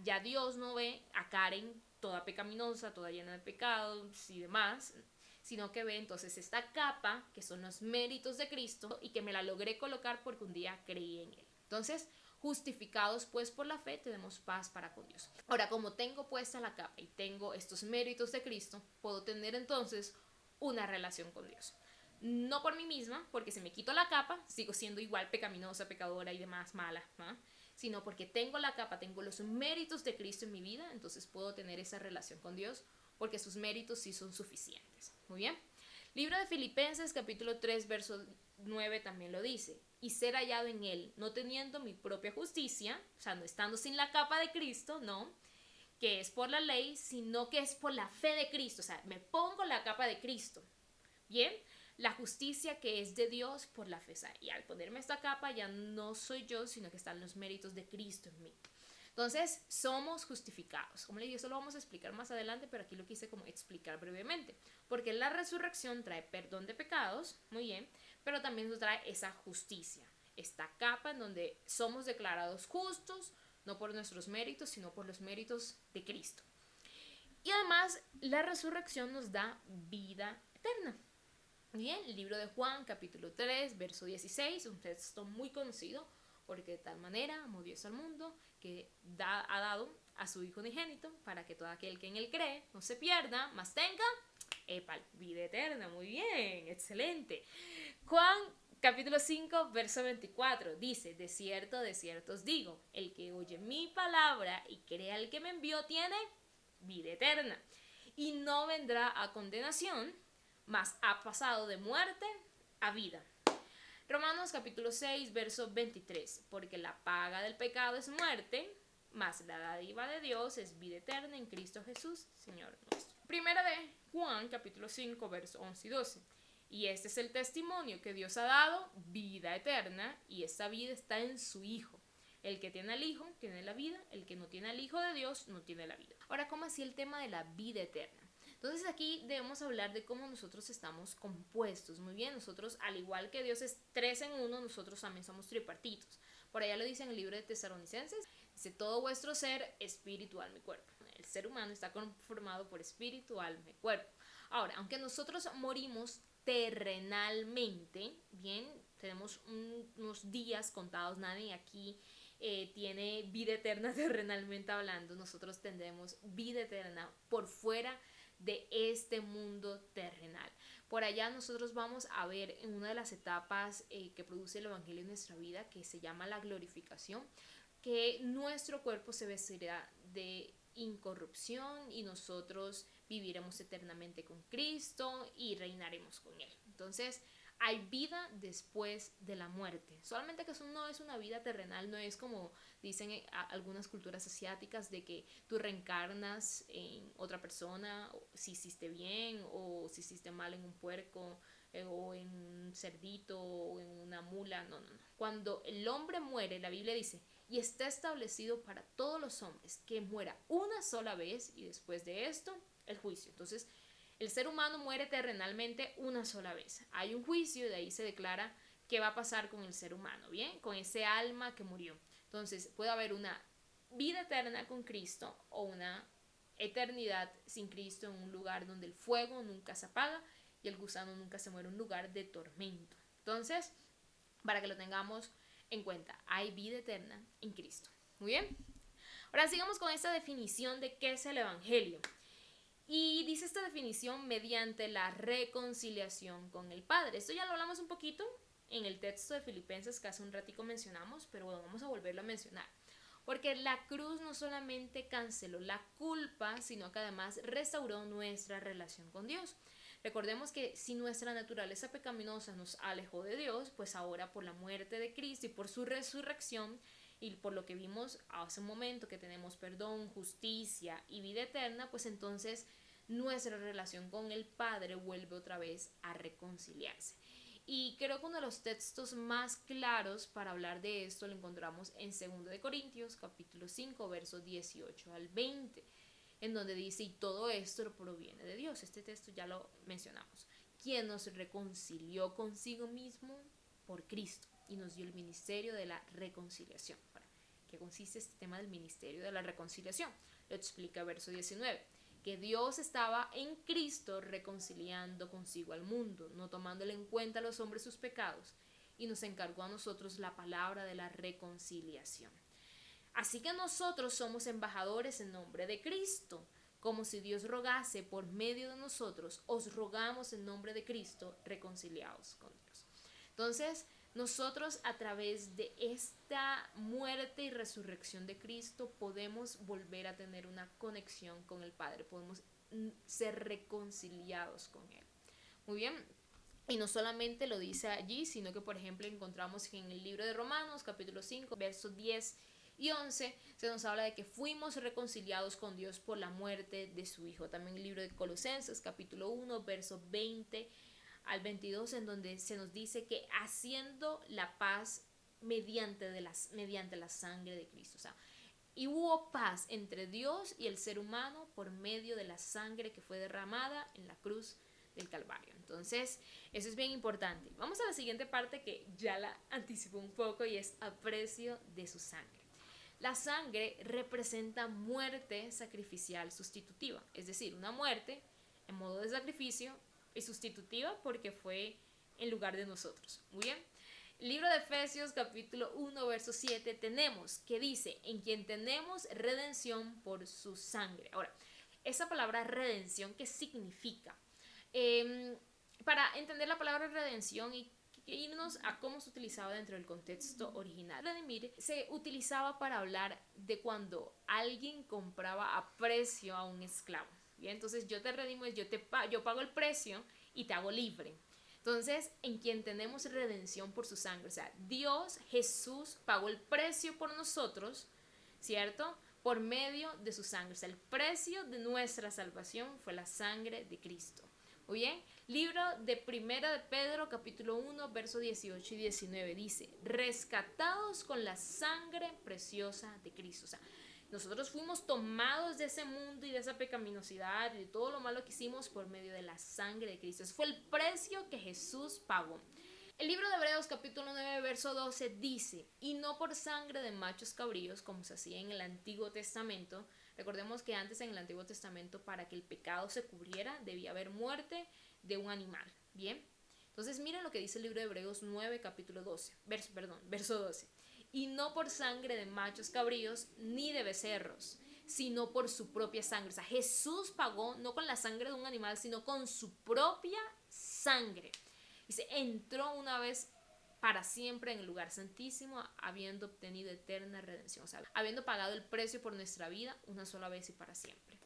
Ya Dios no ve a Karen toda pecaminosa, toda llena de pecados y demás, sino que ve entonces esta capa, que son los méritos de Cristo, y que me la logré colocar porque un día creí en Él. Entonces, justificados pues por la fe, tenemos paz para con Dios. Ahora, como tengo puesta la capa y tengo estos méritos de Cristo, puedo tener entonces una relación con Dios. No por mí misma, porque si me quito la capa, sigo siendo igual pecaminosa, pecadora y demás mala, ¿no? Sino porque tengo la capa, tengo los méritos de Cristo en mi vida, entonces puedo tener esa relación con Dios, porque sus méritos sí son suficientes. Muy bien. Libro de Filipenses, capítulo 3, verso 9 también lo dice: y ser hallado en Él, no teniendo mi propia justicia, o sea, no estando sin la capa de Cristo, no, que es por la ley, sino que es por la fe de Cristo. O sea, me pongo la capa de Cristo. Bien. La justicia que es de Dios por la fe. Y al ponerme esta capa ya no soy yo, sino que están los méritos de Cristo en mí. Entonces, somos justificados. Como le digo, eso lo vamos a explicar más adelante, pero aquí lo quise como explicar brevemente. Porque la resurrección trae perdón de pecados, muy bien, pero también nos trae esa justicia. Esta capa en donde somos declarados justos, no por nuestros méritos, sino por los méritos de Cristo. Y además, la resurrección nos da vida eterna. Bien, el libro de Juan, capítulo 3, verso 16, un texto muy conocido, porque de tal manera amó Dios al mundo que ha dado a su Hijo unigénito para que todo aquel que en él cree no se pierda, mas tenga vida eterna. Muy bien, excelente. Juan, capítulo 5, verso 24, dice: de cierto os digo, el que oye mi palabra y cree al que me envió tiene vida eterna, y no vendrá a condenación, mas ha pasado de muerte a vida. Romanos capítulo 6, verso 23, porque la paga del pecado es muerte, mas la dádiva de Dios es vida eterna en Cristo Jesús, Señor nuestro. Primera de Juan, capítulo 5, verso 11 y 12. Y este es el testimonio que Dios ha dado, vida eterna, y esta vida está en su Hijo. El que tiene al Hijo tiene la vida, el que no tiene al Hijo de Dios no tiene la vida. Ahora, ¿cómo así el tema de la vida eterna? Entonces aquí debemos hablar de cómo nosotros estamos compuestos. Muy bien, nosotros, al igual que Dios es 3 en 1, nosotros también somos tripartitos. Por allá lo dice en el libro de Tesalonicenses, dice, todo vuestro ser, espíritu, alma y cuerpo. El ser humano está conformado por espíritu, alma y cuerpo. Ahora, aunque nosotros morimos terrenalmente, bien, tenemos unos días contados, nadie aquí tiene vida eterna terrenalmente hablando, nosotros tendremos vida eterna por fuera de este mundo terrenal. Por allá nosotros vamos a ver en una de las etapas que produce el Evangelio en nuestra vida, que se llama la glorificación, que nuestro cuerpo se vestirá de incorrupción y nosotros viviremos eternamente con Cristo y reinaremos con Él. Entonces, hay vida después de la muerte. Solamente que eso no es una vida terrenal, no es como dicen algunas culturas asiáticas de que tú reencarnas en otra persona, si hiciste bien o si hiciste mal en un puerco o en un cerdito o en una mula. No, no, no. Cuando el hombre muere, la Biblia dice, y está establecido para todos los hombres que muera una sola vez y después de esto, el juicio. Entonces, el ser humano muere terrenalmente una sola vez. Hay un juicio y de ahí se declara qué va a pasar con el ser humano, ¿bien? Con ese alma que murió. Entonces, puede haber una vida eterna con Cristo o una eternidad sin Cristo en un lugar donde el fuego nunca se apaga y el gusano nunca se muere, un lugar de tormento. Entonces, para que lo tengamos en cuenta, hay vida eterna en Cristo. Muy bien. Ahora sigamos con esta definición de qué es el Evangelio. Y dice esta definición mediante la reconciliación con el Padre. Esto ya lo hablamos un poquito en el texto de Filipenses que hace un ratico mencionamos, pero bueno, vamos a volverlo a mencionar. Porque la cruz no solamente canceló la culpa, sino que además restauró nuestra relación con Dios. Recordemos que si nuestra naturaleza pecaminosa nos alejó de Dios, pues ahora por la muerte de Cristo y por su resurrección, y por lo que vimos hace un momento que tenemos perdón, justicia y vida eterna, pues entonces nuestra relación con el Padre vuelve otra vez a reconciliarse. Y creo que uno de los textos más claros para hablar de esto lo encontramos en 2 de Corintios, capítulo 5, versos 18 al 20, en donde dice, y todo esto proviene de Dios. Este texto ya lo mencionamos. Quien nos reconcilió consigo mismo por Cristo y nos dio el ministerio de la reconciliación. Ahora, ¿qué consiste este tema del ministerio de la reconciliación? Lo explica verso 19, que Dios estaba en Cristo reconciliando consigo al mundo, no tomándole en cuenta a los hombres sus pecados, y nos encargó a nosotros la palabra de la reconciliación. Así que nosotros somos embajadores en nombre de Cristo, como si Dios rogase por medio de nosotros, os rogamos en nombre de Cristo, reconciliados con Dios. Entonces, nosotros a través de esta muerte y resurrección de Cristo podemos volver a tener una conexión con el Padre, podemos ser reconciliados con Él. Muy bien, y no solamente lo dice allí, sino que por ejemplo encontramos que en el libro de Romanos capítulo 5, versos 10 y 11 se nos habla de que fuimos reconciliados con Dios por la muerte de su Hijo. También el libro de Colosenses capítulo 1, versos 20 al 22, en donde se nos dice que haciendo la paz mediante la sangre de Cristo. O sea, y hubo paz entre Dios y el ser humano por medio de la sangre que fue derramada en la cruz del Calvario. Entonces, eso es bien importante. Vamos a la siguiente parte que ya la anticipó un poco y es aprecio de su sangre. La sangre representa muerte sacrificial sustitutiva, es decir, una muerte en modo de sacrificio y sustitutiva porque fue en lugar de nosotros. Muy bien. Libro de Efesios capítulo 1 verso 7 tenemos que dice, en quien tenemos redención por su sangre. Ahora, esa palabra redención, ¿qué significa? Para entender la palabra redención y irnos a cómo se utilizaba dentro del contexto original. Redimir se utilizaba para hablar de cuando alguien compraba a precio a un esclavo. Bien, entonces yo te redimo, yo pago el precio y te hago libre. Entonces, en quien tenemos redención por su sangre, o sea, Dios, Jesús, pagó el precio por nosotros, ¿cierto? Por medio de su sangre. O sea, el precio de nuestra salvación fue la sangre de Cristo. Muy bien, libro de Primera de Pedro, capítulo 1, versos 18 y 19, dice, rescatados con la sangre preciosa de Cristo. O sea, nosotros fuimos tomados de ese mundo y de esa pecaminosidad y de todo lo malo que hicimos por medio de la sangre de Cristo. Ese fue el precio que Jesús pagó. El libro de Hebreos capítulo 9 verso 12 dice: y no por sangre de machos cabríos como se hacía en el Antiguo Testamento. Recordemos que antes en el Antiguo Testamento, para que el pecado se cubriera, debía haber muerte de un animal. Bien, entonces miren lo que dice el libro de Hebreos 9 capítulo 12, verso 12. Y no por sangre de machos cabríos ni de becerros, sino por su propia sangre. O sea, Jesús pagó no con la sangre de un animal, sino con su propia sangre. Dice, entró una vez para siempre en el lugar santísimo, habiendo obtenido eterna redención. O sea, habiendo pagado el precio por nuestra vida una sola vez y para siempre.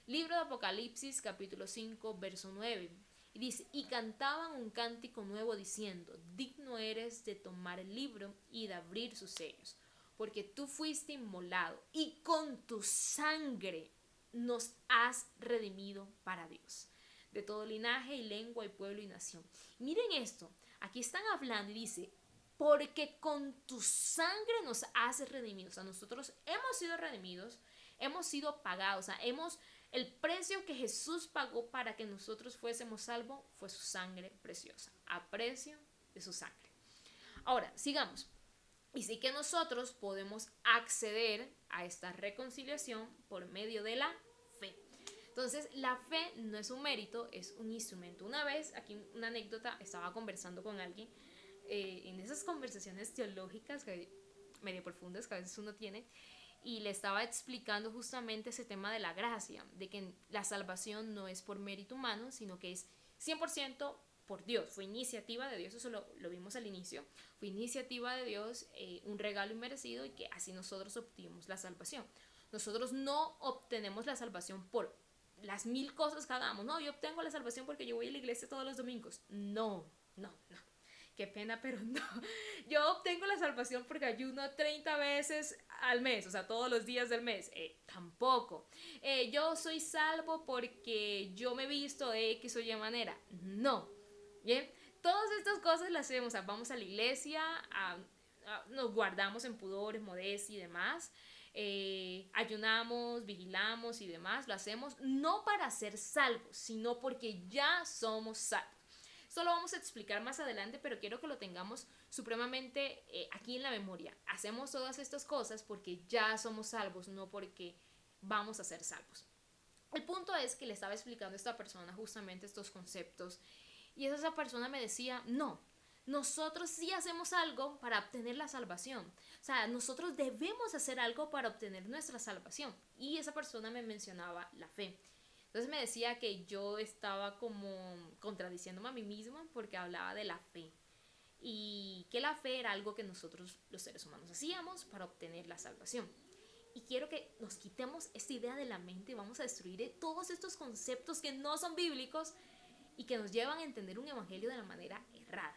Libro de Apocalipsis, capítulo 5, verso 9. Y dice, y cantaban un cántico nuevo diciendo, digno eres de tomar el libro y de abrir sus sellos, porque tú fuiste inmolado y con tu sangre nos has redimido para Dios, de todo linaje y lengua y pueblo y nación. Miren esto, aquí están hablando y dice, porque con tu sangre nos has redimido. O sea, nosotros hemos sido redimidos, hemos sido pagados, o sea, el precio que Jesús pagó para que nosotros fuésemos salvos fue su sangre preciosa, a precio de su sangre. Ahora, sigamos. Y sí que nosotros podemos acceder a esta reconciliación por medio de la fe. Entonces, la fe no es un mérito, es un instrumento. Una vez, aquí una anécdota, estaba conversando con alguien, en esas conversaciones teológicas medio profundas que a veces uno tiene, y le estaba explicando justamente ese tema de la gracia, de que la salvación no es por mérito humano, sino que es 100% por Dios, fue iniciativa de Dios, eso lo vimos al inicio, fue iniciativa de Dios, un regalo inmerecido, y que así nosotros obtuvimos la salvación. Nosotros no obtenemos la salvación por las 1000 cosas que hagamos. No, yo obtengo la salvación porque yo voy a la iglesia todos los domingos. No. Qué pena, pero no. Yo obtengo la salvación porque ayuno 30 veces al mes, o sea, todos los días del mes. Tampoco. Yo soy salvo porque yo me he visto de X o Y manera. No. Bien, todas estas cosas las hacemos, o sea, vamos a la iglesia, nos guardamos en pudores, modestia y demás, ayunamos, vigilamos y demás, lo hacemos no para ser salvos, sino porque ya somos salvos. Esto lo vamos a explicar más adelante, pero quiero que lo tengamos supremamente aquí en la memoria. Hacemos todas estas cosas porque ya somos salvos, no porque vamos a ser salvos. El punto es que le estaba explicando a esta persona justamente estos conceptos, y esa persona me decía, no, nosotros sí hacemos algo para obtener la salvación. O sea, nosotros debemos hacer algo para obtener nuestra salvación. Y esa persona me mencionaba la fe. Entonces me decía que yo estaba como contradiciéndome a mí misma porque hablaba de la fe. Y que la fe era algo que nosotros los seres humanos hacíamos para obtener la salvación. Y quiero que nos quitemos esta idea de la mente y vamos a destruir todos estos conceptos que no son bíblicos y que nos llevan a entender un evangelio de la manera errada.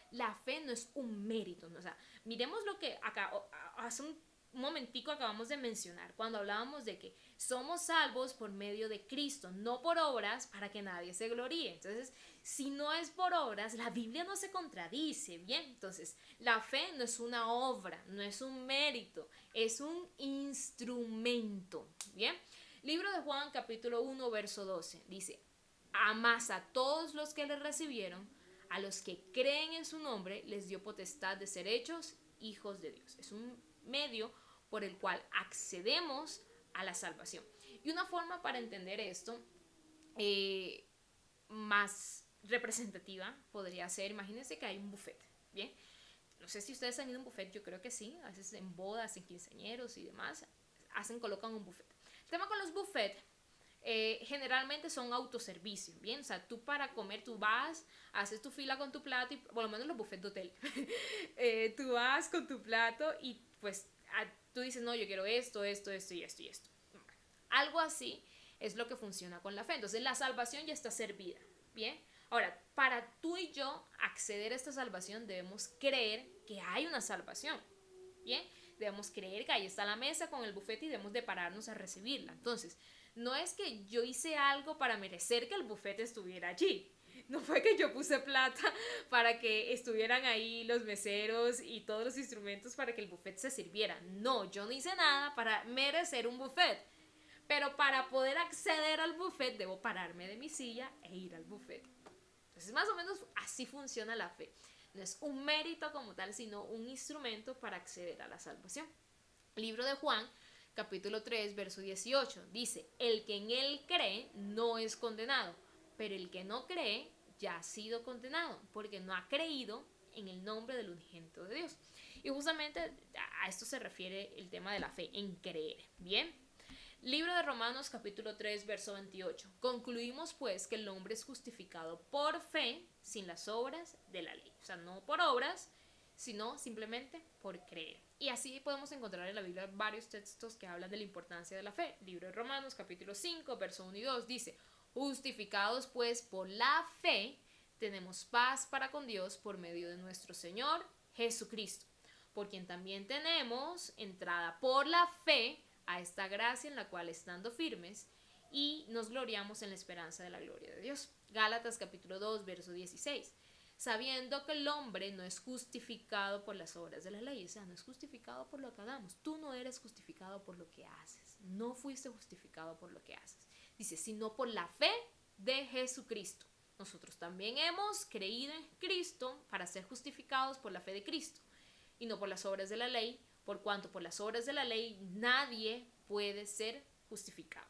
La fe no es un mérito, ¿no? O sea, miremos lo que acá hace un momentico acabamos de mencionar, cuando hablábamos de que somos salvos por medio de Cristo, no por obras, para que nadie se gloríe. Entonces, si no es por obras, la Biblia no se contradice, ¿bien? Entonces, la fe no es una obra, no es un mérito, es un instrumento, ¿bien? Libro de Juan, capítulo 1, verso 12, dice, mas a todos los que le recibieron, a los que creen en su nombre, les dio potestad de ser hechos hijos de Dios. Es un medio por el cual accedemos a la salvación. Y una forma para entender esto más representativa podría ser, imagínense que hay un buffet, ¿bien? No sé si ustedes han ido a un buffet, yo creo que sí, a veces en bodas, en quinceañeros y demás, colocan un buffet. El tema con los buffets generalmente son autoservicio, ¿bien? O sea, tú para comer, tú vas, haces tu fila con tu plato, y por lo menos los buffets de hotel, tú vas con tu plato y pues tú dices, no, yo quiero esto y esto y esto. Algo así es lo que funciona con la fe. Entonces la salvación ya está servida, ¿bien? Ahora, para tú y yo acceder a esta salvación debemos creer que hay una salvación, ¿bien? Debemos creer que ahí está la mesa con el buffet y debemos de pararnos a recibirla. Entonces, no es que yo hice algo para merecer que el buffet estuviera allí. No fue que yo puse plata para que estuvieran ahí los meseros y todos los instrumentos para que el buffet se sirviera. No, yo no hice nada para merecer un buffet. Pero para poder acceder al buffet debo pararme de mi silla e ir al buffet. Entonces más o menos así funciona la fe. No es un mérito como tal, sino un instrumento para acceder a la salvación. Libro de Juan, capítulo 3, verso 18, dice, el que en él cree no es condenado, pero el que no cree ya ha sido condenado, porque no ha creído en el nombre del unigénito de Dios. Y justamente a esto se refiere el tema de la fe, en creer. Bien. Libro de Romanos capítulo 3 verso 28. Concluimos pues que el hombre es justificado por fe sin las obras de la ley. O sea, no por obras, sino simplemente por creer. Y así podemos encontrar en la Biblia varios textos que hablan de la importancia de la fe. Libro de Romanos capítulo 5 verso 1 y 2 dice, justificados pues por la fe, tenemos paz para con Dios por medio de nuestro Señor Jesucristo, por quien también tenemos entrada por la fe a esta gracia en la cual estando firmes y nos gloriamos en la esperanza de la gloria de Dios. Gálatas capítulo 2 verso 16. Sabiendo que el hombre no es justificado por las obras de la ley, o sea, no es justificado por lo que hagamos. Tú no eres justificado por lo que haces, no fuiste justificado por lo que haces. Dice, sino por la fe de Jesucristo. Nosotros también hemos creído en Cristo para ser justificados por la fe de Cristo y no por las obras de la ley, por cuanto por las obras de la ley nadie puede ser justificado.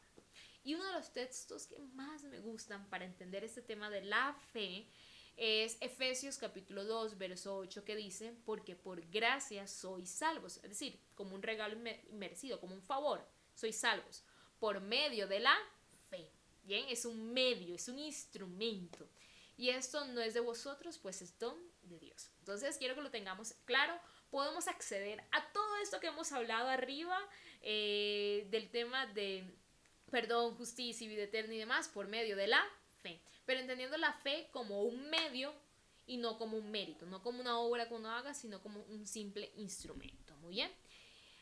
Y uno de los textos que más me gustan para entender este tema de la fe es Efesios capítulo 2, verso 8, que dice, porque por gracia sois salvos, es decir, como un regalo inmerecido, como un favor, sois salvos, por medio de la fe. Bien, es un medio, es un instrumento. Y esto no es de vosotros, pues es don de Dios. Entonces quiero que lo tengamos claro. Podemos acceder a todo esto que hemos hablado arriba del tema de perdón, justicia y vida eterna y demás por medio de la fe. Pero entendiendo la fe como un medio y no como un mérito, no como una obra que uno haga, sino como un simple instrumento. Muy bien.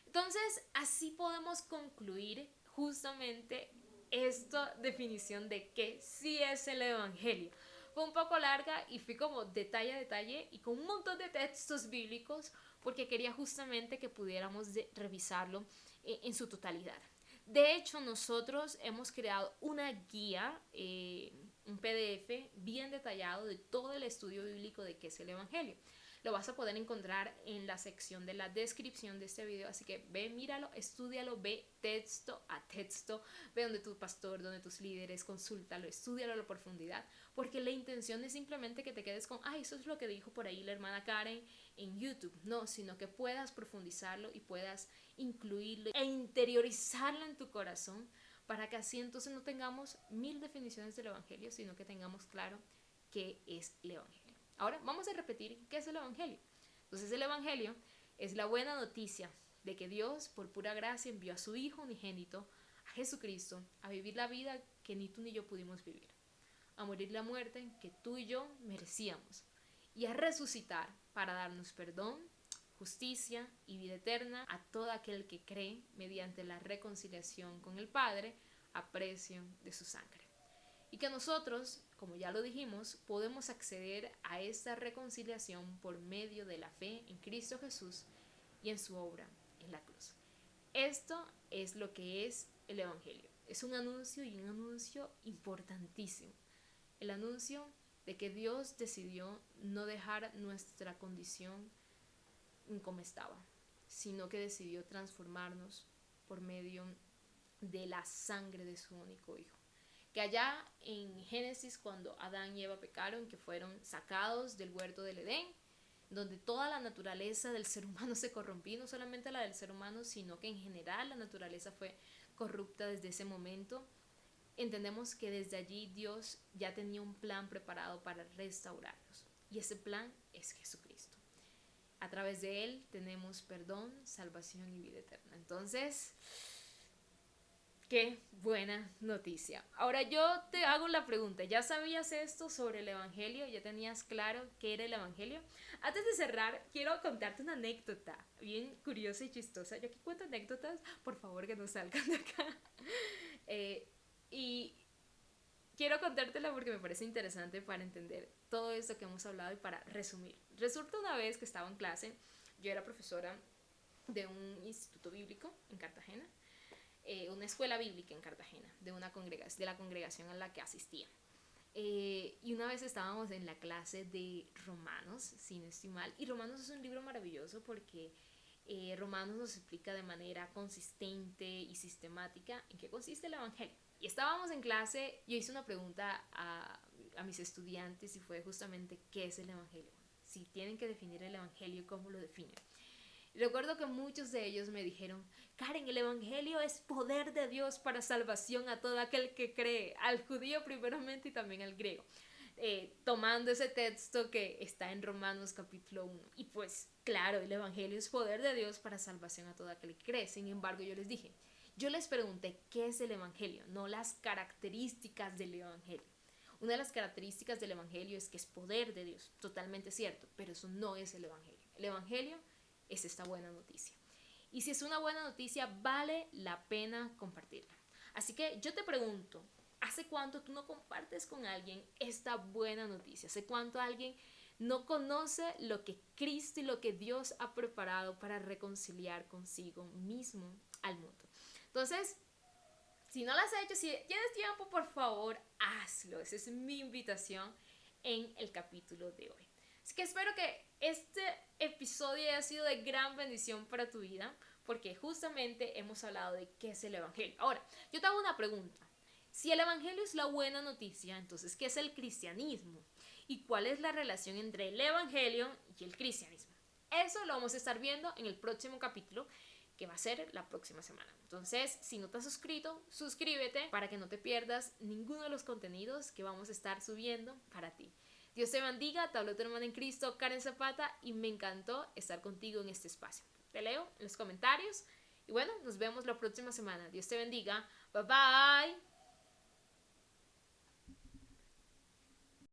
Entonces, así podemos concluir justamente esta definición de qué sí es el Evangelio. Fue un poco larga y fui como detalle a detalle y con un montón de textos bíblicos porque quería justamente que pudiéramos revisarlo en su totalidad. De hecho, nosotros hemos creado una guía, un PDF bien detallado de todo el estudio bíblico de qué es el Evangelio. Lo vas a poder encontrar en la sección de la descripción de este video, así que ve, míralo, estúdialo, ve texto a texto, ve donde tu pastor, donde tus líderes, consúltalo, estúdialo a la profundidad, porque la intención es simplemente que te quedes con, eso es lo que dijo por ahí la hermana Karen en YouTube, no, sino que puedas profundizarlo y puedas incluirlo e interiorizarlo en tu corazón para que así entonces no tengamos 1000 definiciones del Evangelio, sino que tengamos claro qué es el Evangelio. Ahora vamos a repetir qué es el Evangelio. Entonces el Evangelio es la buena noticia de que Dios por pura gracia envió a su Hijo unigénito, a Jesucristo, a vivir la vida que ni tú ni yo pudimos vivir, a morir la muerte que tú y yo merecíamos y a resucitar para darnos perdón, justicia y vida eterna a todo aquel que cree mediante la reconciliación con el Padre a precio de su sangre. Y que nosotros, como ya lo dijimos, podemos acceder a esta reconciliación por medio de la fe en Cristo Jesús y en su obra en la cruz. Esto es lo que es el Evangelio. Es un anuncio y un anuncio importantísimo. El anuncio de que Dios decidió no dejar nuestra condición como estaba, sino que decidió transformarnos por medio de la sangre de su único Hijo. Que allá en Génesis, cuando Adán y Eva pecaron, que fueron sacados del huerto del Edén, donde toda la naturaleza del ser humano se corrompió, no solamente la del ser humano, sino que en general la naturaleza fue corrupta desde ese momento, entendemos que desde allí Dios ya tenía un plan preparado para restaurarnos. Y ese plan es Jesucristo. A través de Él tenemos perdón, salvación y vida eterna. Entonces, qué buena noticia. Ahora yo te hago la pregunta, ¿ya sabías esto sobre el Evangelio? ¿Ya tenías claro qué era el Evangelio? Antes de cerrar, quiero contarte una anécdota bien curiosa y chistosa. Yo aquí cuento anécdotas, por favor que no salgan de acá. Y quiero contártela porque me parece interesante para entender todo esto que hemos hablado y para resumir. Resulta una vez que estaba en clase, yo era profesora de un instituto bíblico en Cartagena, una escuela bíblica en Cartagena, de la congregación a la que asistía. Y una vez estábamos en la clase de Romanos, si no estoy mal, y Romanos es un libro maravilloso porque Romanos nos explica de manera consistente y sistemática en qué consiste el Evangelio. Y estábamos en clase, yo hice una pregunta a mis estudiantes y fue justamente ¿qué es el Evangelio? Si tienen que definir el Evangelio, ¿cómo lo definen? Recuerdo que muchos de ellos me dijeron, Karen, el Evangelio es poder de Dios para salvación a todo aquel que cree, al judío primeramente y también al griego. Tomando ese texto que está en Romanos capítulo 1. Y pues claro, el Evangelio es poder de Dios para salvación a todo aquel que cree. Sin embargo, yo les pregunté qué es el Evangelio, no las características del Evangelio. Una de las características del Evangelio es que es poder de Dios, totalmente cierto, pero eso no es el Evangelio. El Evangelio es esta buena noticia. Y si es una buena noticia, vale la pena compartirla. Así que yo te pregunto, ¿hace cuánto tú no compartes con alguien esta buena noticia? ¿Hace cuánto alguien no conoce lo que Cristo y lo que Dios ha preparado para reconciliar consigo mismo al mundo? Entonces, si no lo has hecho, si tienes tiempo, por favor, hazlo. Esa es mi invitación en el capítulo de hoy. Así que espero que este episodio haya sido de gran bendición para tu vida, porque justamente hemos hablado de qué es el Evangelio. Ahora, yo te hago una pregunta. Si el Evangelio es la buena noticia, entonces, ¿qué es el cristianismo? ¿Y cuál es la relación entre el Evangelio y el cristianismo? Eso lo vamos a estar viendo en el próximo capítulo, que va a ser la próxima semana. Entonces, si no te has suscrito, suscríbete para que no te pierdas ninguno de los contenidos que vamos a estar subiendo para ti. Dios te bendiga, te habló tu hermana en Cristo, Karen Zapata, y me encantó estar contigo en este espacio. Te leo en los comentarios y bueno, nos vemos la próxima semana. Dios te bendiga. Bye bye.